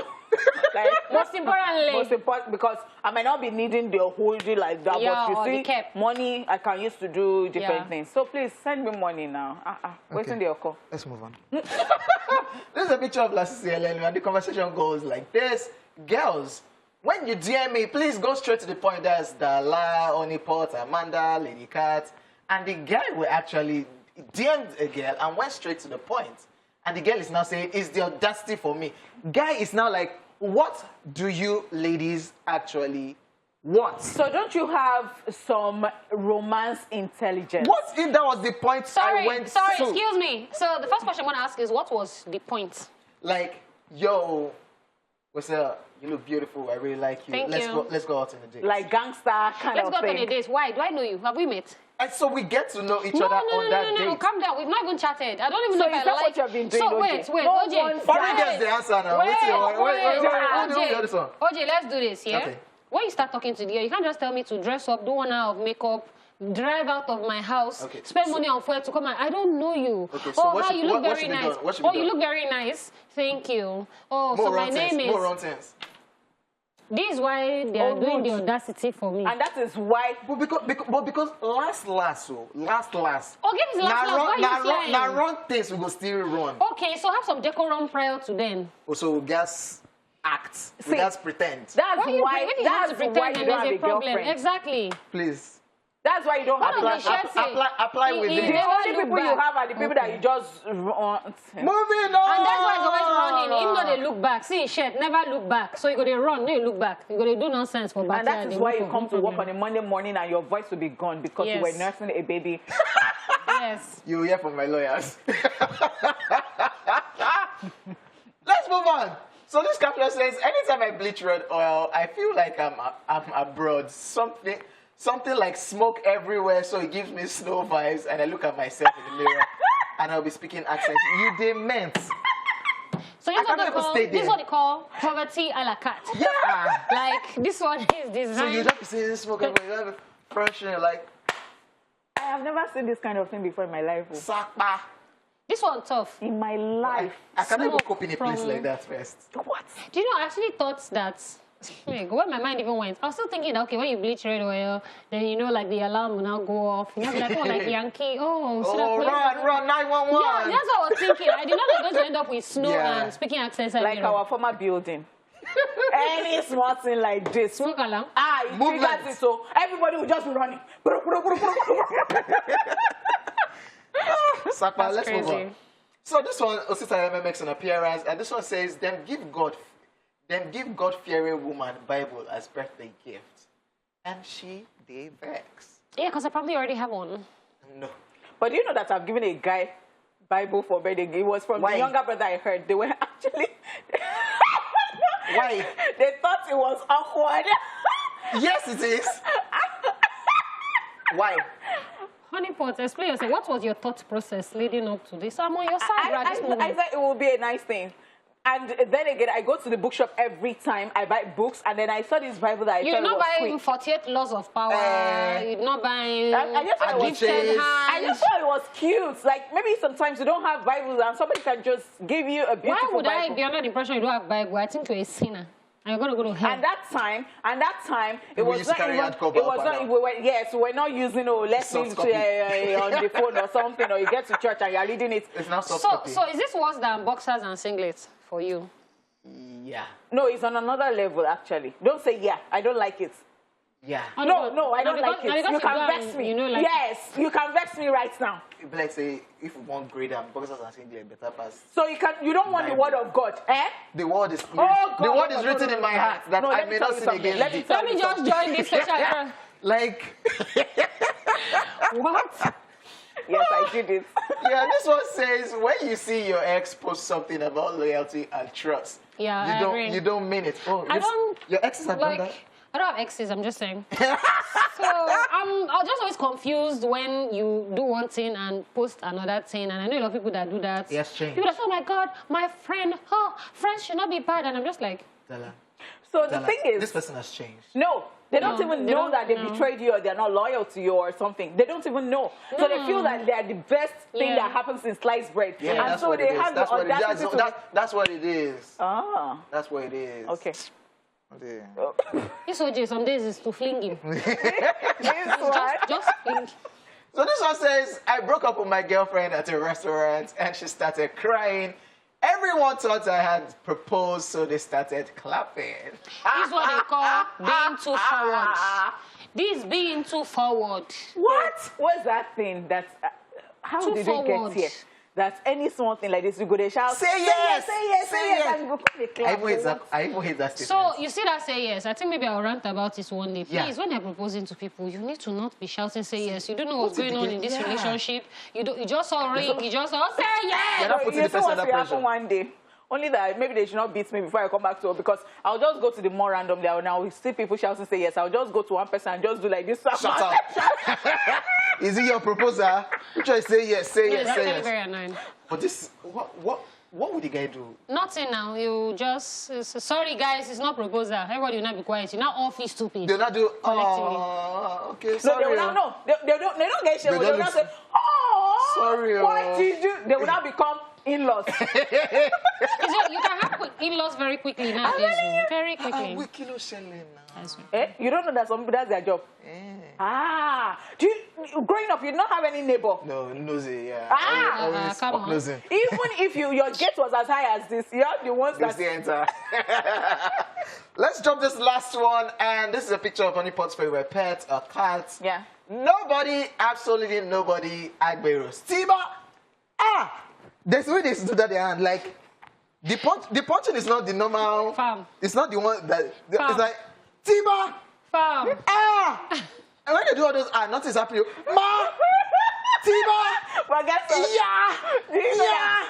Most importantly, Most important because I might not be needing the hoodie like that, Yeah, but or you the see, cap. money I can use to do different Yeah. things. So please send me money now. Waiting the call. Let's move on. This is a picture of Lassie Elenu, and the conversation goes like this. Girls, when you DM me, please go straight to the point. That's Daala, Honeypot, Amanda, Lady Cat. And the guy will actually DM'd a girl and went straight to the point. And the girl is now saying, it's the audacity for me. Guy is now like, what do you ladies actually want? So don't you have some romance intelligence? What if that was the point I went Sorry, to? excuse me. So the first question I want to ask is, what was the point? Like, yo, what's up? You look beautiful. I really like you. Thank you. Let's go out on a date. Like gangster kind Let's of go thing. on a date. Why? Do I know you? Have we met? And so we get to know each other on that date. No, calm down. We've not even chatted. I don't even So know if is I that like... what you've been doing, So OJ? wait, No OJ. one- Foreign gets the answer now. Wait, OJ, this one. OJ, let's do this, yeah? Okay. When you start talking to the girl, you can't just tell me to dress up, do 1 hour of makeup, drive out of my house, Okay, spend so- money on fuel to come and I don't know you. Okay, so what should- you look what very should be nice. done? What should be You done? look very nice. Thank you. Oh, More so my wrong name things. is... More wrong things. This is why they are doing the audacity for me. And that is why. But because last, Okay, this last, why you now flying? wrong things we go still run. Okay, so have some decorum prior to then. Also, we gas act. See, We gas pretend. That's When you why. when you have That's to why pretend you that don't have there's a a problem. girlfriend. Exactly. Please. That's why you don't have What a does the shirt say? Apply with He- it. he- The only Look people you back. have are the people that you just want. Moving on. And that's why it's always running. Even though they look back. See, shit, never look back. So you go to run, no you look back. You go to do nonsense for back. And that is why you come to work on a Monday morning and your voice will be gone because you were Yes. nursing a baby. Yes. You will hear from my lawyers. Let's move on. So this caption says, anytime I bleach red oil, I feel like I'm abroad. Something like smoke everywhere, so it gives me snow vibes, and I look at myself in the mirror, and I'll be speaking accents. You dement. So I can't even stay this there. is what they call poverty a la carte. Yeah. Like, this one is designed... So you just be saying smoke everywhere, you have a fresh air, like, I have never seen this kind of thing before in my life. Oh. sakpa. This one tough. In my life. I cannot even Smoke cope in a place from- like that first. What? Do you know, I actually thought that... Where my mind even went, I was still thinking that, okay, when you bleach red oil, then you know, like, the alarm will now go off. You know, be like, oh, like Yankee, oh, so that Oh, police- run, 911. Yeah, that's what I was thinking. I did not know I was going to end up with snow Yeah. and speaking accents. Like our former building. Any small thing like this. Smoke alarm. It Movement. triggers it, so everybody will just be running. Sakpa, That's let's move crazy. on. So this one, Osita makes an appearance, and this one says, then give God-fearing woman Bible as birthday gift. And she, they vex. Yeah, because I probably already have one. No. But do you know that I've given a guy Bible for birthday? It was from Why? the younger brother I heard. They were actually... Why? They thought it was awkward. Yes, it is. Why? Honeypot, explain yourself. What was your thought process leading up to this? I'm on your side right this I moment. thought it would be a nice thing. And then again, I go to the bookshop every time. I buy books, and then I saw this Bible that I You're thought not was buying quick. 48 Laws of Power. You're not buying I just thought it was Gifted Additions. I Hands. just thought it was cute. Like, maybe sometimes you don't have Bibles and somebody can just give you a beautiful Why would I Bible. be under the impression you don't have Bible? I think you're a sinner. And you're going to go to hell. And that time, it We was used to not carry even, hardcover it was up not, and we were, yes, we're not using, let's Soft listen copy. to on the phone or something, or you get to church and you're reading it. It's not soft so, copy. so is this worse than boxers and singlets for you? Yeah. No, it's on another level, actually. Don't say, yeah, I don't like it. Yeah. Oh, No, I don't like it. You can vex vex me. You know, like, Yes, you can vex me right now. It'd be like, say, if we want greater, boxers and singlet better pass. So you don't want the word of God, eh? The word is Oh, God, the word no, is no, written no, in no, my no. heart that No, I let me may tell not you sin something. against Let me thee. tell Let me just join this special. Like, What? Yes, I did it. yeah, this one says, when you see your ex post something about loyalty and trust, Yeah, you I don't agree. you don't mean it. Oh, I don't your exes have done that? like. I don't have exes. I'm just saying. So I'm just always confused when you do one thing and post another thing, and I know a lot of people that do that. Yes, change. People that say, "Oh my God, my friend. Oh, friends should not be bad," and I'm just like, Dala, So the Dala, thing is, this person has changed. no, they don't No, even they know don't that they know. betrayed you or they're not loyal to you or something. They don't even know. So they feel that they're the best thing Yeah. that happens in sliced bread. Yeah, and that's so what they it is. have That's the what it is. audacity to... That's what it is. Ah, That's what it is. okay. Okay. "This OJ some days is to fling him. This one. Just fling." So this one says, I broke up with my girlfriend at a restaurant and she started crying. Everyone thought I had proposed, so they started clapping. This is what they call being too forward. This being too forward. What? What's that thing that's... how Too did forward. we get here? That any small thing like this, you go to shout, Say yes! say yes, say yes, and go put the clap. I even hate that statement. So, you see that say yes. I think maybe I'll rant about this one day. Please, Yeah. when you're proposing to people, you need to not be shouting say yes. You don't know what's going on in this relationship. You just saw ring, you just saw say yes! You're not putting the person under pressure. One day. Only that maybe they should not beat me before I come back to her, because I'll just go to the more randomly and I'll see people shouting say yes. I'll just go to one person and just do like this. Shut up. Is it your proposal? You try to say yes, say yes, That's say very, yes. very annoying. But this, what would the guy do? Nothing now. You just... sorry, guys, it's not proposal. Everybody will not be quiet. You now all feel stupid. They'll not do, Collectively. oh, okay, No, sorry. they will not, no. They don't get shame. They will not say, oh, Sorry, what did you... They will not become in-laws. You can have in-laws very quickly nowadays. Very quickly. We kilo selling now. You don't know that some people, that's their job. Growing up, you did not have any neighbor. No, nosy, yeah. Ah! Come on. Nosy. Even if your gate was as high as this, you have the ones They that... still enter. Let's drop this last one, and this is a picture of Honeypot's favorite pet, a cat. Yeah. Nobody, absolutely nobody, Agberos. Tiba, there's way they do that their hand, like, the punching is not the normal... Fam. It's not the one that... Fam. It's like, Tiba, Fam. And when they do all those, nothing is happening. Ma, Tiba, But guess what? yeah, Do you know yeah. that?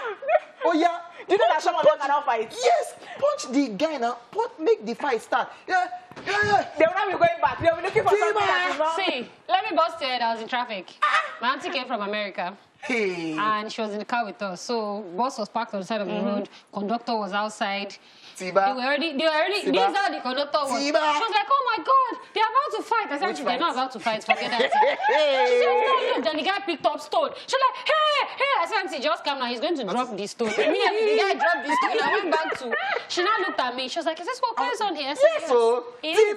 Oh, yeah. Do you know that some of them cannot fight? Yes, punch the guy now. Make the fight start. Yeah. They will not be going back. They will be looking for something that is not... See, let me bust your head. I was in traffic. My auntie came from America. Hey. And she was in the car with us. So, bus was parked on the side of the road. Conductor was outside. Tiba. They were already, this is how the conductor was. Tiba. She was like, oh my God, they're about to fight. I said, they're not about to fight, forget that. She said, no, look, then the guy picked up stone. She was like, hey, I said, auntie, just come now, he's going to drop the stone. Immediately, the guy dropped the stone. I went back to, she now looked at me. She was like, is this what goes on here? I said, Yes, so. It is.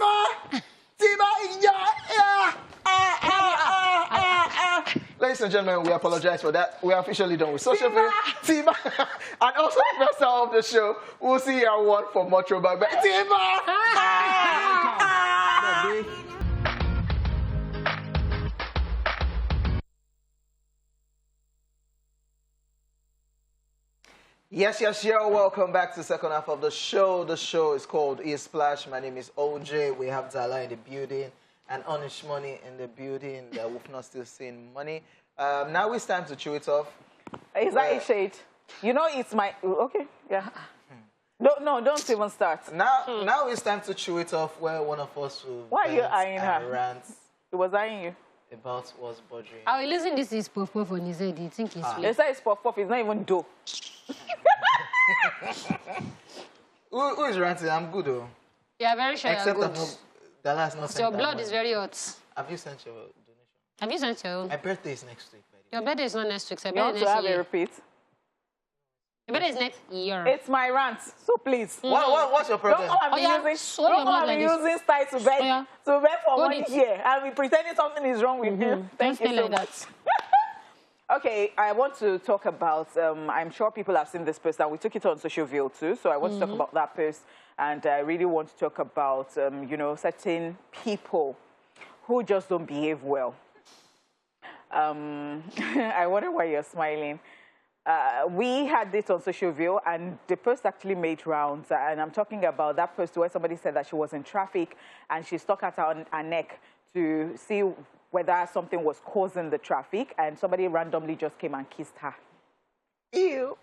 Tiba, yeah. Ladies and gentlemen, we apologize for that. We are officially done with social film. Tiba. And also the first hour of the show, we'll see you at 1 for more Throwback. Tiba! Yes, welcome back to the second half of the show. The show is called E-Splash. My name is Hojay. We have Daala in the building and Onish Money in the building. We've not still seen money. Now it's time to chew it off. Is that a shade? You know it's my... Okay, yeah. No, don't even start. Now it's time to chew it off, where one of us will Why are you vent eyeing and her? rant It was eyeing you. about what's bothering. I will listen this is puff puff on his head. You think he's They sweet? say it's puff puff, it's not even dough. Who is ranting? I'm good though. Yeah, very sure Except you're that good. Daala has not sent Your that blood money. is very hot. Have you sent your donation? Have you sent your own? My birthday is next week, by the way. Your birthday is not next week, so your You want birthday to is have next a year. repeat? Your birthday is next year. It's my rant, so please. What's your problem? Don't come and be swallow your mouth like this. using style to beg, yeah. to beg for Hold money it. here. I'll be pretending something is wrong with you. Thank you stay so like much. Okay, I want to talk about, I'm sure people have seen this post, and we took it on Social View too, so I want to talk about that post, and I really want to talk about, certain people who just don't behave well. I wonder why you're smiling. We had this on Social View, and the post actually made rounds, and I'm talking about that post where somebody said that she was in traffic, and she stuck out her neck to see whether something was causing the traffic, and somebody randomly just came and kissed her. Ew.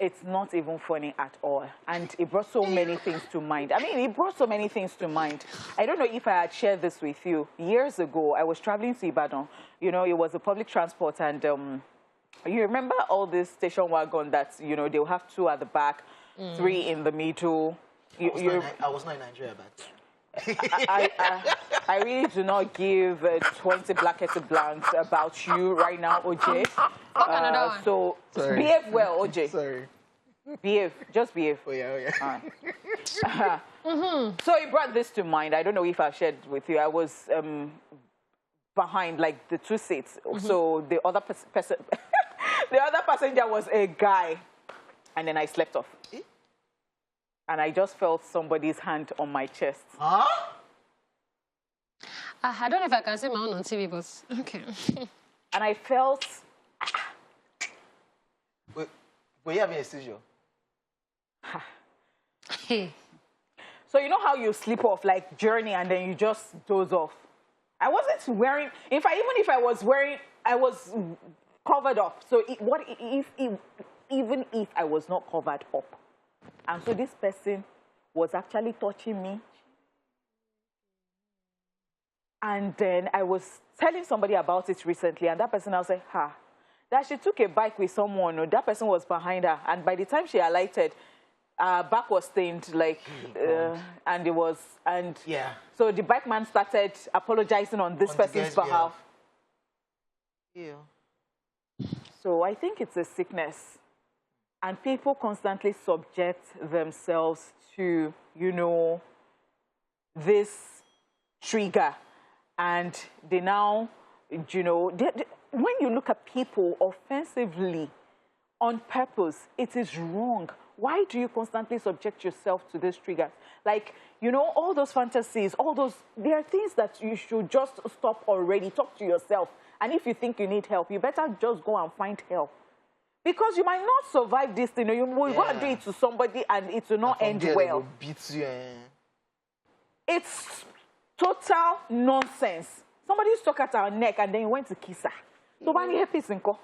It's not even funny at all, and it brought so many things to mind. I mean, it brought so many things to mind. I don't know if I had shared this with you. Years ago, I was traveling to Ibadan. You know, it was a public transport, and you remember all this station wagon that, they'll have 2 at the back, 3 in the middle. I was not in Nigeria, but... I really do not give 20 blackheaded blanks about you right now, Hojay. So Sorry. behave well, Hojay. Sorry. Behave. Just behave. Oh, yeah. So he brought this to mind. I don't know if I've shared with you. I was behind, like, the 2 seats. So the other person, the other passenger was a guy. And then I slept off. And I just felt somebody's hand on my chest. Huh? I don't know if I can say my own on TV, but okay. And I felt... Were you having a seizure? Hey. So you know how you sleep off, like journey, and then you just doze off? I wasn't wearing... In fact, even if I was wearing... I was covered up. So even if I was not covered up. And so this person was actually touching me. And then I was telling somebody about it recently, and that person now said, that she took a bike with someone, or that person was behind her, and by the time she alighted, back was stained, like, and it was, and so the bike man started apologizing on this person's behalf. Yeah. So I think it's a sickness, and people constantly subject themselves to, you know, this trigger. And they now, you know, when you look at people offensively on purpose, it is wrong. Why do you constantly subject yourself to these triggers? Like, you know, all those fantasies, all those, there are things that you should just stop already. Talk to yourself. And if you think you need help, you better just go and find help. Because you might not survive this thing. You will go and do it to somebody and it will not end well. They will beat you. It's total nonsense. Somebody stuck at our neck and then you went to kiss her. So why you happy, Sinko?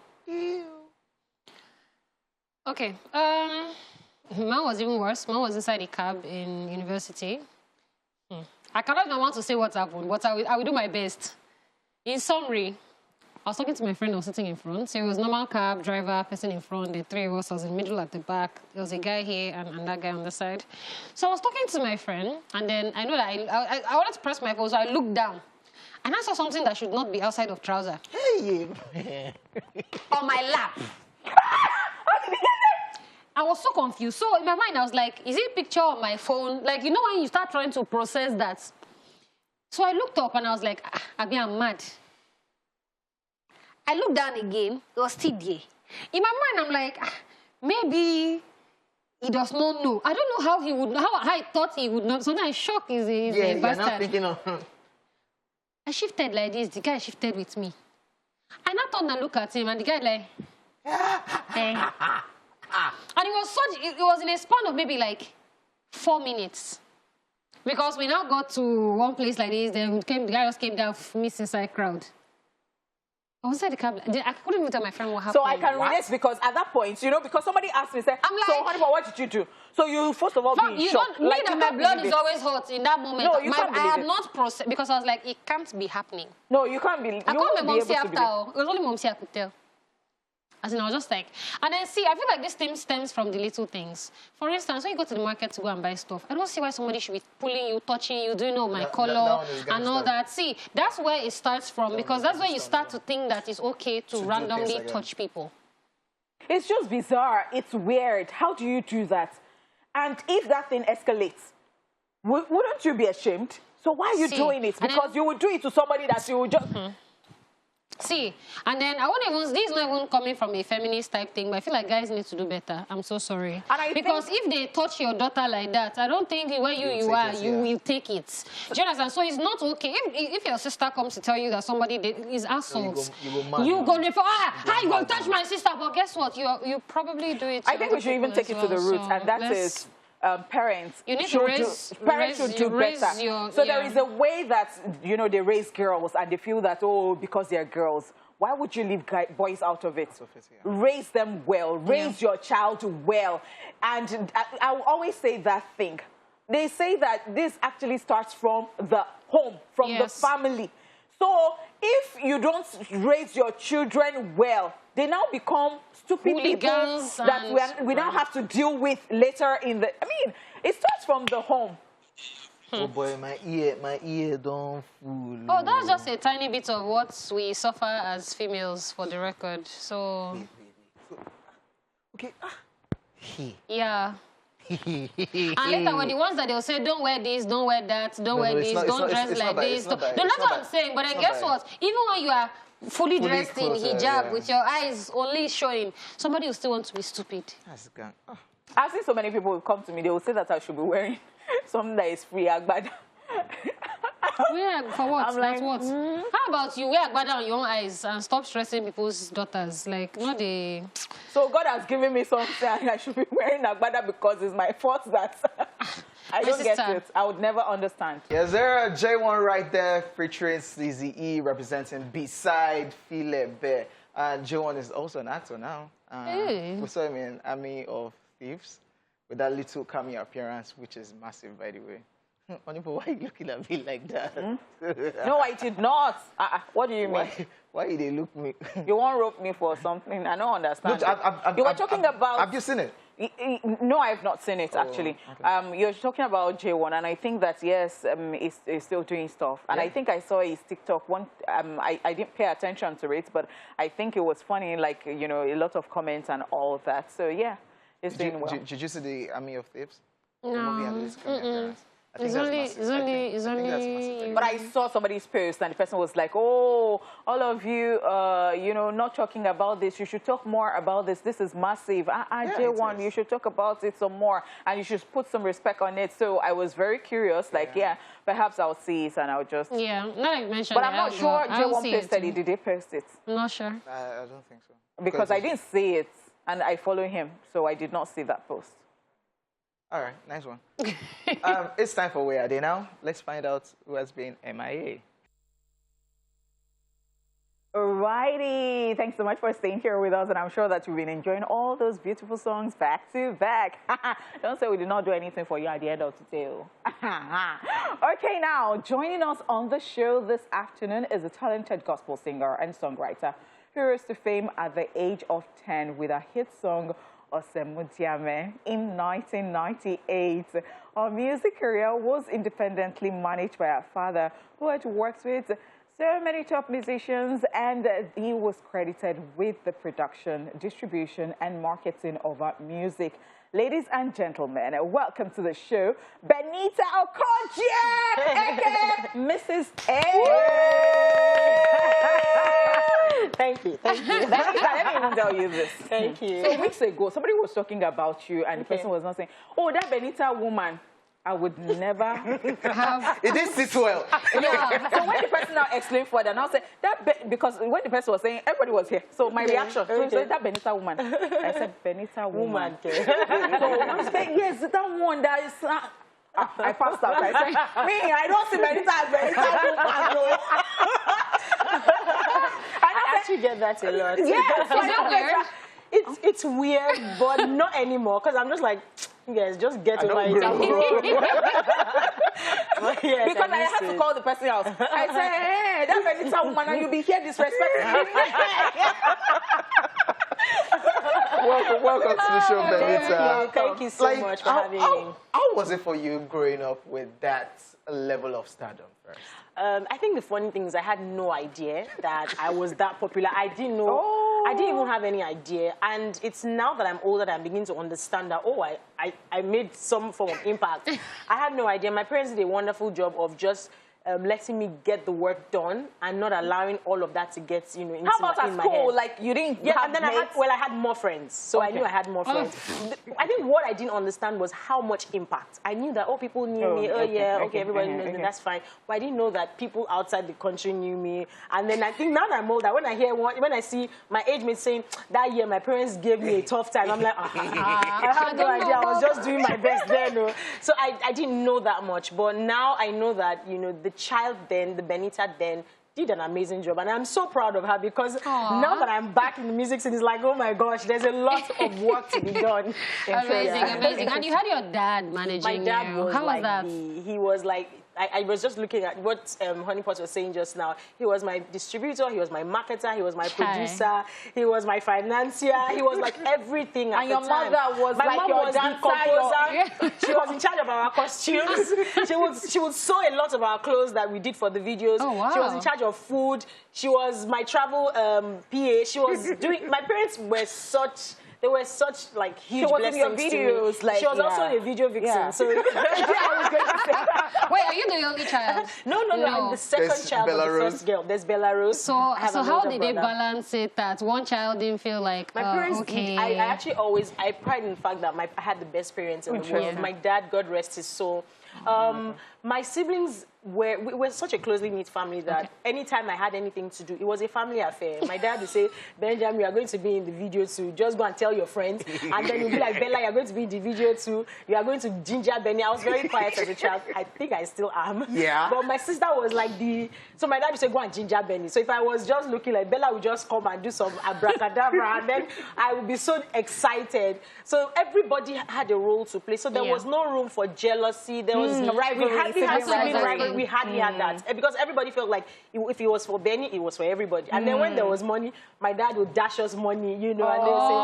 Okay. Mine was even worse. Mine was inside a cab in university. I cannot even want to say what happened, but I will do my best. In summary, I was talking to my friend who was sitting in front. So it was normal cab, driver, person in front, the three of us. I was in the middle at the back. There was a guy here and that guy on the side. So I was talking to my friend, and then I know that I wanted to press my phone, so I looked down. And I saw something that should not be outside of trouser. Hey! On my lap. I was so confused. So in my mind, I was like, is it a picture on my phone? Like, you know when you start trying to process that? So I looked up and I was like, I'm mad. I looked down again, it was still there. In my mind, I'm like, maybe he does not know. I don't know how he would, how I thought he would not. So now I'm shocked he's a bastard. You're not thinking of... I shifted like this, the guy shifted with me. I now turned and looked at him, and the guy like... And it was in a span of maybe like 4 minutes. Because we now got to one place like this, then the guy just came down with me inside crowd. I was inside the cab. I couldn't even tell my friend what happened. So I can relate because at that point, you know, because somebody asked me, said, I'm like, so Honeypot, what did you do? So you first of all be in shock. Like, my blood is always hot in that moment. No, you can't believe I had it. not processed because I was like, it can't be happening. No, you can't believe. I called my mom after. It was only mom I could tell. As in, I was just like, and then see, I feel like this thing stems from the little things. For instance, when you go to the market to go and buy stuff, I don't see why somebody should be pulling you, touching you, doing all my color and all that. See, that's where it starts from, because that's where you start to think that it's okay to randomly touch people. It's just bizarre. It's weird. How do you do that? And if that thing escalates, wouldn't you be ashamed? So why are you doing it? Because you would do it to somebody that you would just... See, and then I won't even, this is not even coming from a feminist type thing, but I feel like guys need to do better. I'm so sorry. Because if they touch your daughter like that, I don't think where you are, you will take it. Do you understand? So it's not okay. If your sister comes to tell you that somebody is assault, you go, how you going to touch my sister? But guess what? You probably do it. I think we should even take it to the roots, and that is... parents should do better. So there is a way that, you know, they raise girls and they feel that, oh, because they're girls, why would you leave boys out of it? Raise them well. Raise your child well. And I will always say that thing. They say that this actually starts from the home, from the family. So if you don't raise your children well, they now become stupid people that we now have to deal with later in the... I mean, it starts from the home. Oh boy, my ear don't fool. Oh, that's just a tiny bit of what we suffer as females, for the record. So... Okay. Yeah. And later, when the ones that they'll say, don't wear this, don't wear that, don't wear this, don't dress like this. No, that's what I'm saying. But then guess what? Even when you are fully dressed in hijab with your eyes only showing, somebody will still want to be stupid. That's gone. I've seen so many people who come to me, they will say that I should be wearing something that is free, but Wear for what? I'm like, Not what? How about you wear agbada on your own eyes and stop stressing people's daughters? Like, not the... So God has given me something and I should be wearing agbada because it's my fault that I don't get it. I would never understand. Yes, there a J1 right there featuring Sleazy E representing B-Side File Bear. And J1 is also an actor now. We saw him in Army of Thieves with that little cameo appearance, which is massive, by the way. Honeypot, why are you looking at me like that? No, I did not. What do you mean? Why did they look me? You won't rope me for something. I don't understand. Look, you were talking about... Have you seen it? No, I have not seen it, actually. Okay. You're talking about J1, and I think that, yes, he's still doing stuff. And I think I saw his TikTok. I didn't pay attention to it, but I think it was funny, like, you know, a lot of comments and all of that. So, yeah, it's doing well. Did you see the Army of Thieves? No. The movie and this appearance? It's only... But I saw somebody's post and the person was like, oh, all of you, you know, not talking about this. You should talk more about this. This is massive. J1, you should talk about it some more. And you should put some respect on it. So I was very curious, like, yeah, perhaps I'll see it and I'll just... Yeah, now you mentioned But I'm not sure J1 posted it. Did they post it? I'm not sure. I don't think so. Because I didn't see it and I follow him. So I did not see that post. All right, nice one. It's time for Where Are They Now? Let's find out who has been MIA. Alrighty, thanks so much for staying here with us, and I'm sure that you've been enjoying all those beautiful songs back to back. Don't say we did not do anything for you at the end of the day. Okay, now, joining us on the show this afternoon is a talented gospel singer and songwriter who rose to fame at the age of 10 with a hit song, Osemutiame, in 1998. Her music career was independently managed by her father, who had worked with so many top musicians, and he was credited with the production, distribution, and marketing of her music. Ladies and gentlemen, welcome to the show, Benita Okojie, aka Mrs. A. Thank you. Let me even tell you this. Thank you. So weeks ago, somebody was talking about you, and the person was not saying, oh, that Benita woman, I would never have... It didn't sit well. Yeah. So when the person now explained further, now say, because when the person was saying, everybody was here. So my reaction, so he said, that Benita woman. I said, Benita woman. So I'm saying, yes, that one that is... I passed out. I said, me, I don't see Benita as Benita woman. I actually get that a lot. Yeah, it's weird, but not anymore, because I'm just like, yes, just get over it. Yes, because I had to call the person out. I said, hey, that Benita woman, and you'll be here disrespecting me. Welcome to the show, Benita. Thank you so much for having me. How was it for you growing up with that level of stardom first? I think the funny thing is I had no idea that I was that popular. I didn't know. I didn't even have any idea. And it's now that I'm older that I'm beginning to understand that, oh, I made some form of impact. I had no idea. My parents did a wonderful job of just letting me get the work done and not allowing all of that to get, you know, into How about in at my school? head. Like, you didn't Yeah, have and then mates? I had more friends. So I knew I had more friends. I think what I didn't understand was how much impact. I knew that, oh, people knew me. Oh, everybody knows me. That's fine. But I didn't know that people outside the country knew me. And then I think now that I'm older, when I see my age mates saying, that year my parents gave me a tough time, I'm like, I had no idea. I was just doing my best then. No. So I didn't know that much. But now I know that, you know, the child then, the Benita then, did an amazing job, and I'm so proud of her because now that I'm back in the music scene, it's like, oh my gosh, there's a lot of work to be done. Amazing. And you had your dad managing My dad you. was How like was that? he was like, I was just looking at what Honeypot was saying just now. He was my distributor, he was my marketer, he was my producer, he was my financier, he was like everything at and the your time. mother was my like mom your was the dancer, composer. She was in charge of our costumes. She would sew a lot of our clothes that we did for the videos. Oh, wow. She was in charge of food. She was my travel PA. She was doing... My parents were such... They were such like huge blessings in your videos, to me. She was also a video vixen. Yeah. So I was going to say that. Wait, are you the only child? No. I'm the second child of the first girl. There's Bella Rose. So how did they balance it that one child didn't feel like, my parents, okay? I actually always, I pride in the fact that I had the best parents in the world. My dad, God rest his soul. my siblings we were such a closely knit family that anytime I had anything to do, it was a family affair. My dad would say, Benjamin, you are going to be in the video too. Just go and tell your friends. And then he'll be like, Bella, you're going to be in the video too. You are going to ginger Benny. I was very quiet as a child. I think I still am. Yeah. But my sister was like so my dad would say, go and ginger Benny. So if I was just looking like, Bella would just come and do some abracadabra, and then I would be so excited. So everybody had a role to play. So there was no room for jealousy. There was rivalry. We hardly had sibling rivalry. We hardly had that. Because everybody felt like if it was for Benny, it was for everybody. And then when there was money, my dad would dash us money, you know, and they would say,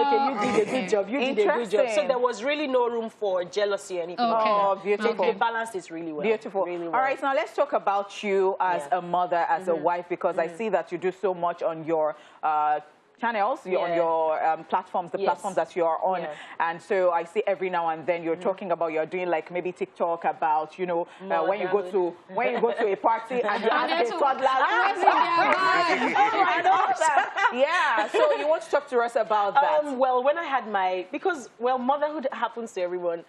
okay, you did a good job. You did a good job. So there was really no room for jealousy or anything. Okay. Oh, beautiful. They balanced it really well. Beautiful. Really well. All right, now let's talk about you as a mother, as a wife, because I see that you do so much on your channels, on your platforms, the platforms that you are on. And so I see every now and then you're talking about, you're doing like maybe TikTok about, you know, when you go to a party and you ask a toddler, yeah. So you want to talk to us about that? Well, when I had motherhood happens to everyone.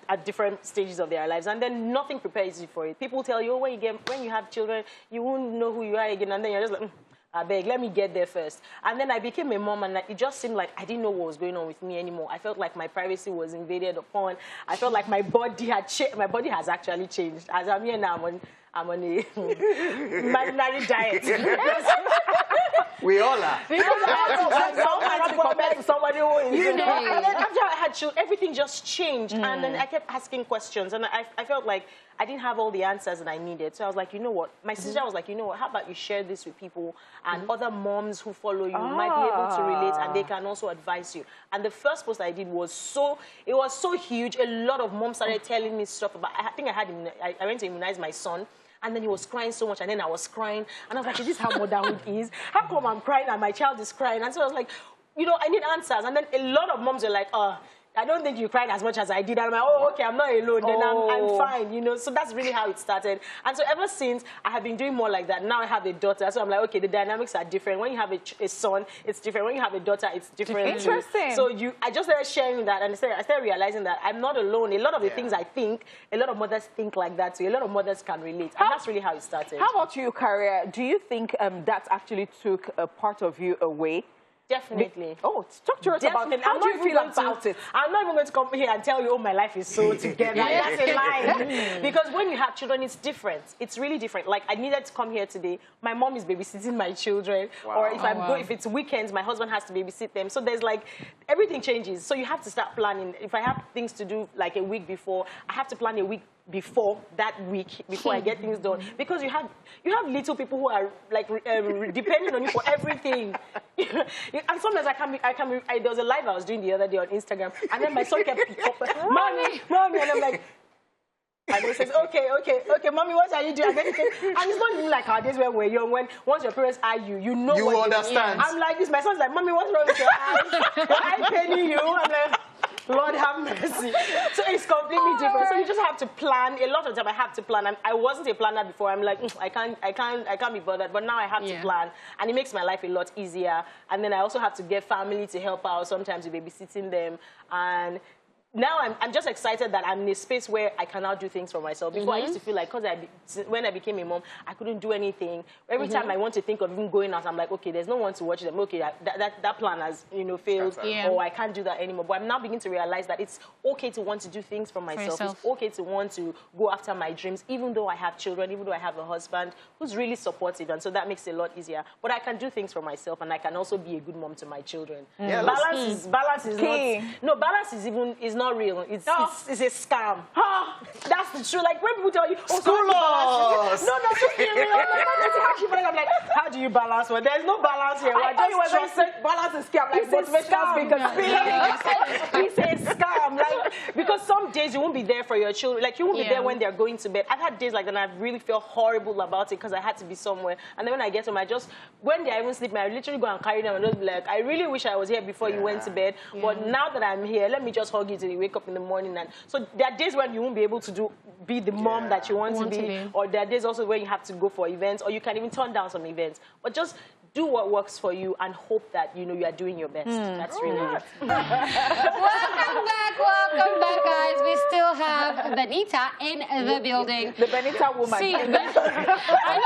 At different stages of their lives, and then nothing prepares you for it. People tell you, oh, when you have children, you won't know who you are again, and then you're just like, I beg, let me get there first. And then I became a mom, and it just seemed like I didn't know what was going on with me anymore. I felt like my privacy was invaded upon. I felt like my body had changed. My body has actually changed. As I'm here now, I'm on a imaginary diet. We all are. Somebody who is, you know. And then after I had children, everything just changed. And then I kept asking questions. And I felt like I didn't have all the answers that I needed. So I was like, you know what? My sister was like, you know what? How about you share this with people and other moms who follow you might be able to relate, and they can also advise you. And the first post I did was so huge. A lot of moms started telling me stuff about, I think I went to immunize my son. And then he was crying so much, and then I was crying. And I was like, is this how motherhood is? How come I'm crying and my child is crying? And so I was like, you know, I need answers. And then a lot of moms were like, I don't think you cried as much as I did. And I'm like, oh, okay, I'm not alone. Then I'm fine, you know. So that's really how it started. And so ever since, I have been doing more like that. Now I have a daughter. So I'm like, okay, the dynamics are different. When you have a son, it's different. When you have a daughter, it's different. Interesting. So I just started sharing that, and I started realizing that I'm not alone. A lot of the things I think, a lot of mothers think like that. So a lot of mothers can relate. And that's really how it started. How about you, Career? Do you think that actually took a part of you away? Definitely. Talk to us about it. How do you feel about it? I'm not even going to come here and tell you, oh, my life is so together. That's a lie. Because when you have children, it's different. It's really different. Like, I needed to come here today. My mom is babysitting my children. Wow. Or if it's weekends, my husband has to babysit them. So there's like, everything changes. So you have to start planning. If I have things to do like a week before, I have to plan a week before that week, before I get things done. Because you have little people who are like depending on you for everything. And sometimes there was a live I was doing the other day on Instagram, and then my son kept mommy, and I'm like, and he says, okay, mommy, what are you doing? And it's not even like our days when we're young, when once your parents are you know you what understand. I'm like this, my son's like, mommy, what's wrong with your eyes? Your eye penny you? I'm like, Lord have mercy. So it's completely different. So you just have to plan. A lot of time I have to plan. And I wasn't a planner before. I'm like, I can't be bothered. But now I have to plan. And it makes my life a lot easier. And then I also have to get family to help out, sometimes babysitting them. And now I'm just excited that I'm in a space where I can now do things for myself. Before I used to feel like, when I became a mom, I couldn't do anything. Every time I want to think of even going out, I'm like, okay, there's no one to watch them. Okay, that plan has failed, or I can't do that anymore. But I'm now beginning to realize that it's okay to want to do things for myself. It's okay to want to go after my dreams, even though I have children, even though I have a husband who's really supportive, and so that makes it a lot easier. But I can do things for myself, and I can also be a good mom to my children. Yeah, balance is not. Balance is not real. It's a scam. That's the truth. Like when people tell you, school us. No, just be real. I'm like, how do you balance? Well, there's no balance here. I thought you were going to say balance is scam. Like motivational speaker. He says scam. Like, because some days you won't be there for your children. Like you won't be there when they're going to bed. I've had days like that, and I really feel horrible about it because I had to be somewhere. And then when I get home, when they're even sleeping, I literally go and carry them and just be like, I really wish I was here before you went to bed. But now that I'm here, let me just hug you till you wake up in the morning. And so there are days when you won't be able to be the mom that you want to be, or there are days also where you have to go for events, or you can even turn down some events. But just do what works for you and hope that, you know, you are doing your best. That's really it. Welcome back, guys. We still have Benita in the building. The Benita woman. See, I know,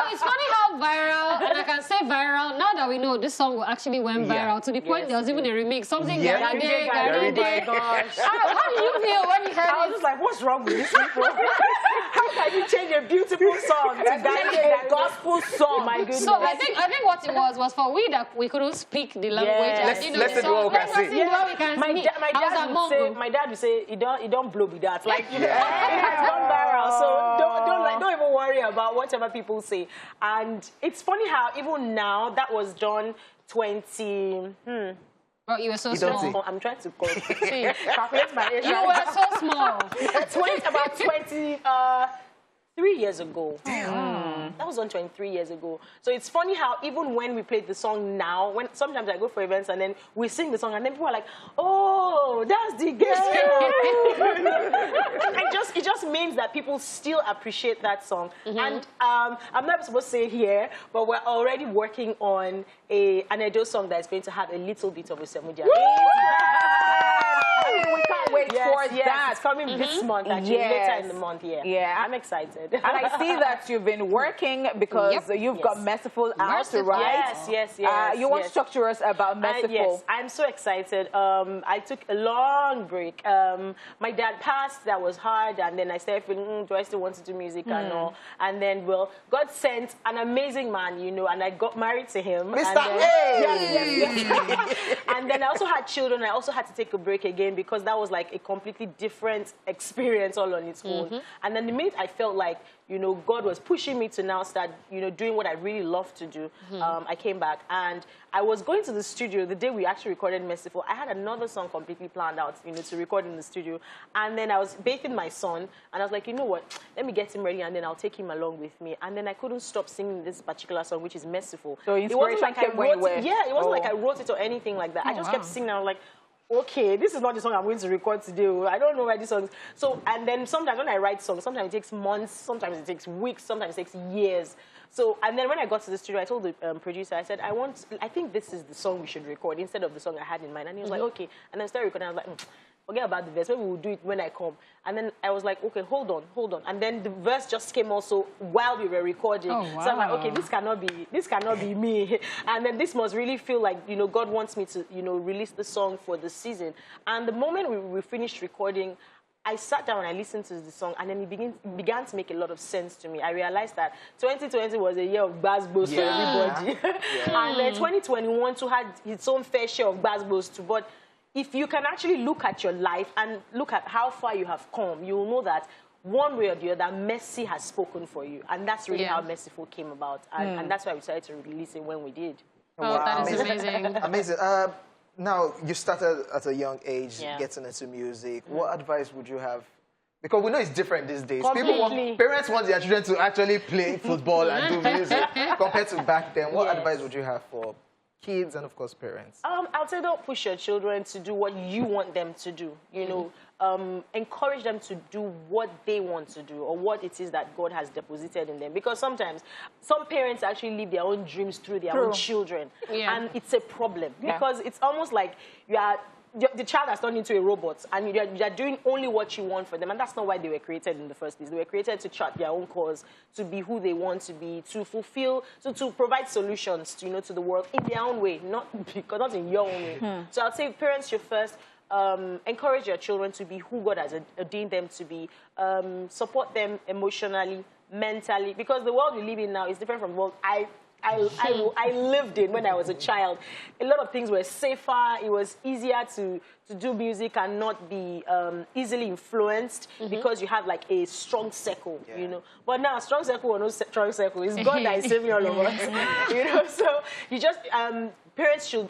it's funny how viral, and I can say viral, now that we know this song actually went viral, to the point there was even a remix, something Yeah. How do you feel when you heard I was just like, what's wrong with these people? How can you change a beautiful song to that a gospel song? My goodness. So I think what it was for we that we couldn't speak the language. Yes. And, you know, Let's the see what we song, can see. what we can My see. dad would say, it don't blow with that. Like, you know, it has gone viral. So don't even worry about whatever people say. And it's funny how even now that was done 20. Bro, you were so don't small. see. I'm trying to calculate my age. You were so small. About 23 years ago. That was on 23 years ago. So it's funny how even when we played the song now, when sometimes I go for events and then we sing the song and then people are like, oh, that's the girl. It just means that people still appreciate that song. And I'm not supposed to say it here, but we're already working on an Edo song that's going to have a little bit of a Semudia. I mean, we can't wait for that. It's coming this month, actually, later in the month, Yeah. I'm excited. And I see that you've been working because you've got Merciful out, right? Yes. You want to talk to us about Merciful? Yes, I'm so excited. I took a long break. My dad passed, that was hard, and then I started feeling, do I still want to do music and all? And then, well, God sent an amazing man, you know, and I got married to him. Mr. Yes. And then I also had children. I also had to take a break again because that was like a completely different experience all on its own. And then the minute I felt like, you know, God was pushing me to now start, you know, doing what I really love to do, I came back and I was going to the studio the day we actually recorded Merciful. I had another song completely planned out, you know, to record in the studio. And then I was bathing my son and I was like, you know what, let me get him ready and then I'll take him along with me. And then I couldn't stop singing this particular song, which is Merciful. So inspiration came when you were... Yeah, it wasn't like I wrote it or anything like that. I just kept singing. I was like, okay, this is not the song I'm going to record today. I don't know where this song is. So, and then sometimes when I write songs, sometimes it takes months, sometimes it takes weeks, sometimes it takes years. So, and then when I got to the studio, I told the producer, I said, I think this is the song we should record instead of the song I had in mind. And he was like, okay. And then I started recording. I was like, forget about the verse. Maybe we'll do it when I come. And then I was like, okay, hold on. And then the verse just came also while we were recording. Oh, wow. So I'm like, okay, this cannot be me. And then this must really feel like, you know, God wants me to, you know, release the song for the season. And the moment we finished recording, I sat down and I listened to the song, and then it began to make a lot of sense to me. I realized that 2020 was a year of bass-bows for everybody. And then 2021 too had its own fair share of bass-bows too. But if you can actually look at your life and look at how far you have come, you will know that one way or the other, mercy has spoken for you. And that's really how Merciful came about. And that's why we decided to release it when we did. Oh, wow. That is amazing. Amazing. Now, you started at a young age getting into music. What advice would you have? Because we know it's different these days. Parents want their children to actually play football and do music compared to back then. What advice would you have for kids and, of course, parents? I'll say don't push your children to do what you want them to do. You know, encourage them to do what they want to do or what it is that God has deposited in them. Because sometimes some parents actually live their own dreams through their own children. And it's a problem because it's almost like the child has turned into a robot and you're doing only what you want for them. And that's not why they were created in the first place. They were created to chart their own course, to be who they want to be, to fulfill, to provide solutions to, you know, to the world in their own way, not in your own way. So I'd say parents should first encourage your children to be who God has ordained them to be. Support them emotionally, mentally, because the world we live in now is different from the world I lived in when I was a child. A lot of things were safer. It was easier to do music and not be easily influenced because you have like a strong circle, you know. But now, strong circle or no strong circle, it's God that is saving all of us, you know. So you just parents should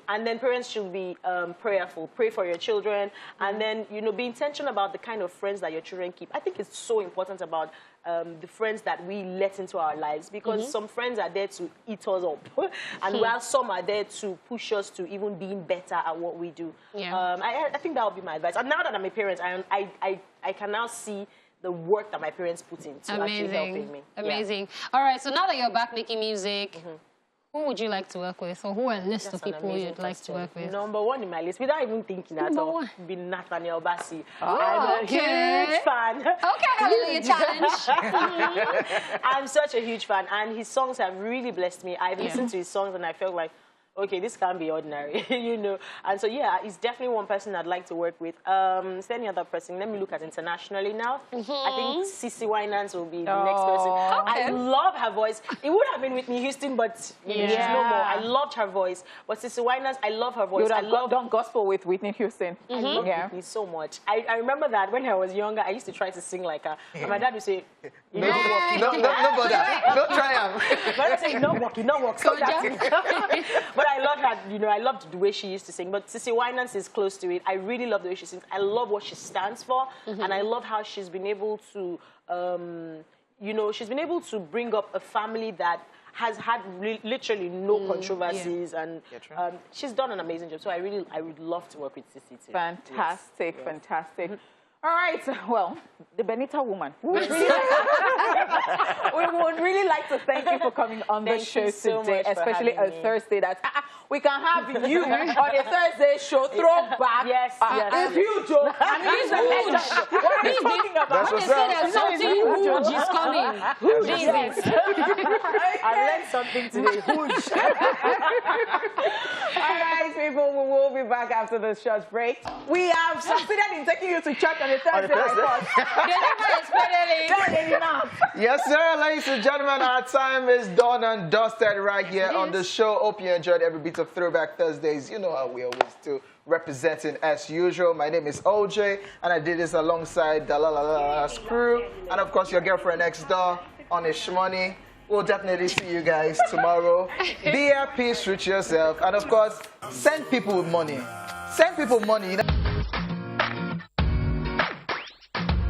be prayerful. Pray for your children, and then, you know, be intentional about the kind of friends that your children keep. I think it's so important about the friends that we let into our lives, because some friends are there to eat us up, and while some are there to push us to even being better at what we do. I think that would be my advice. And now that I'm a parent, I can now see the work that my parents put in to actually helping me. Amazing. All right, so now that you're back making music, Who would you like to work with? Or who are a list of people you'd like to work with? Number one in my list, without even thinking at Number all, one. be Nathaniel Bassey. Oh, I'm a okay. huge fan. Okay, hallelujah challenge. I'm such a huge fan, and his songs have really blessed me. I've listened to his songs, and I felt like, okay, this can't be ordinary, you know. And so, yeah, he's definitely one person I'd like to work with. Is there any other person? Let me look at internationally now. I think Cece Winans will be the next person. Okay. I love her voice. It would have been Whitney Houston, but she's no more. I loved her voice. But Cece Winans, I love her voice. You would I have love done gospel with Whitney Houston. I love Whitney so much. I remember that when I was younger, I used to try to sing like her. And my dad would say, No bother. Don't try him. but I say, no walking, no walk. So but I love her, you know, I loved the way she used to sing. But Cece Winans is close to it. I really love the way she sings. I love what she stands for. And I love how she's been able to, you know, she's been able to bring up a family that has had literally no controversies. And she's done an amazing job. So I would love to work with Cece too. Fantastic, fantastic. All right, well, the Benita woman. We would really like to thank you for coming on the show today, especially a Thursday. That we can have you on a Thursday show, Throwback. Yes. It's huge, Joe. I mean, it's huge. What are you talking about? That's what's up. Something huge is coming. I learned something today. Huge. All right, people, we will be back after the short break. We have succeeded in taking you to church on a Thursday. Yes, sir, ladies and gentlemen, our time is done and dusted right here on the show. Hope you enjoyed every bit of Throwback Thursdays. You know how we always do, representing as usual. My name is Hojay, and I did this alongside Daala's crew, and of course your girlfriend next door, Onish Money. We'll definitely see you guys tomorrow. Be at peace with yourself, and of course, send people with money. Send people money. You know?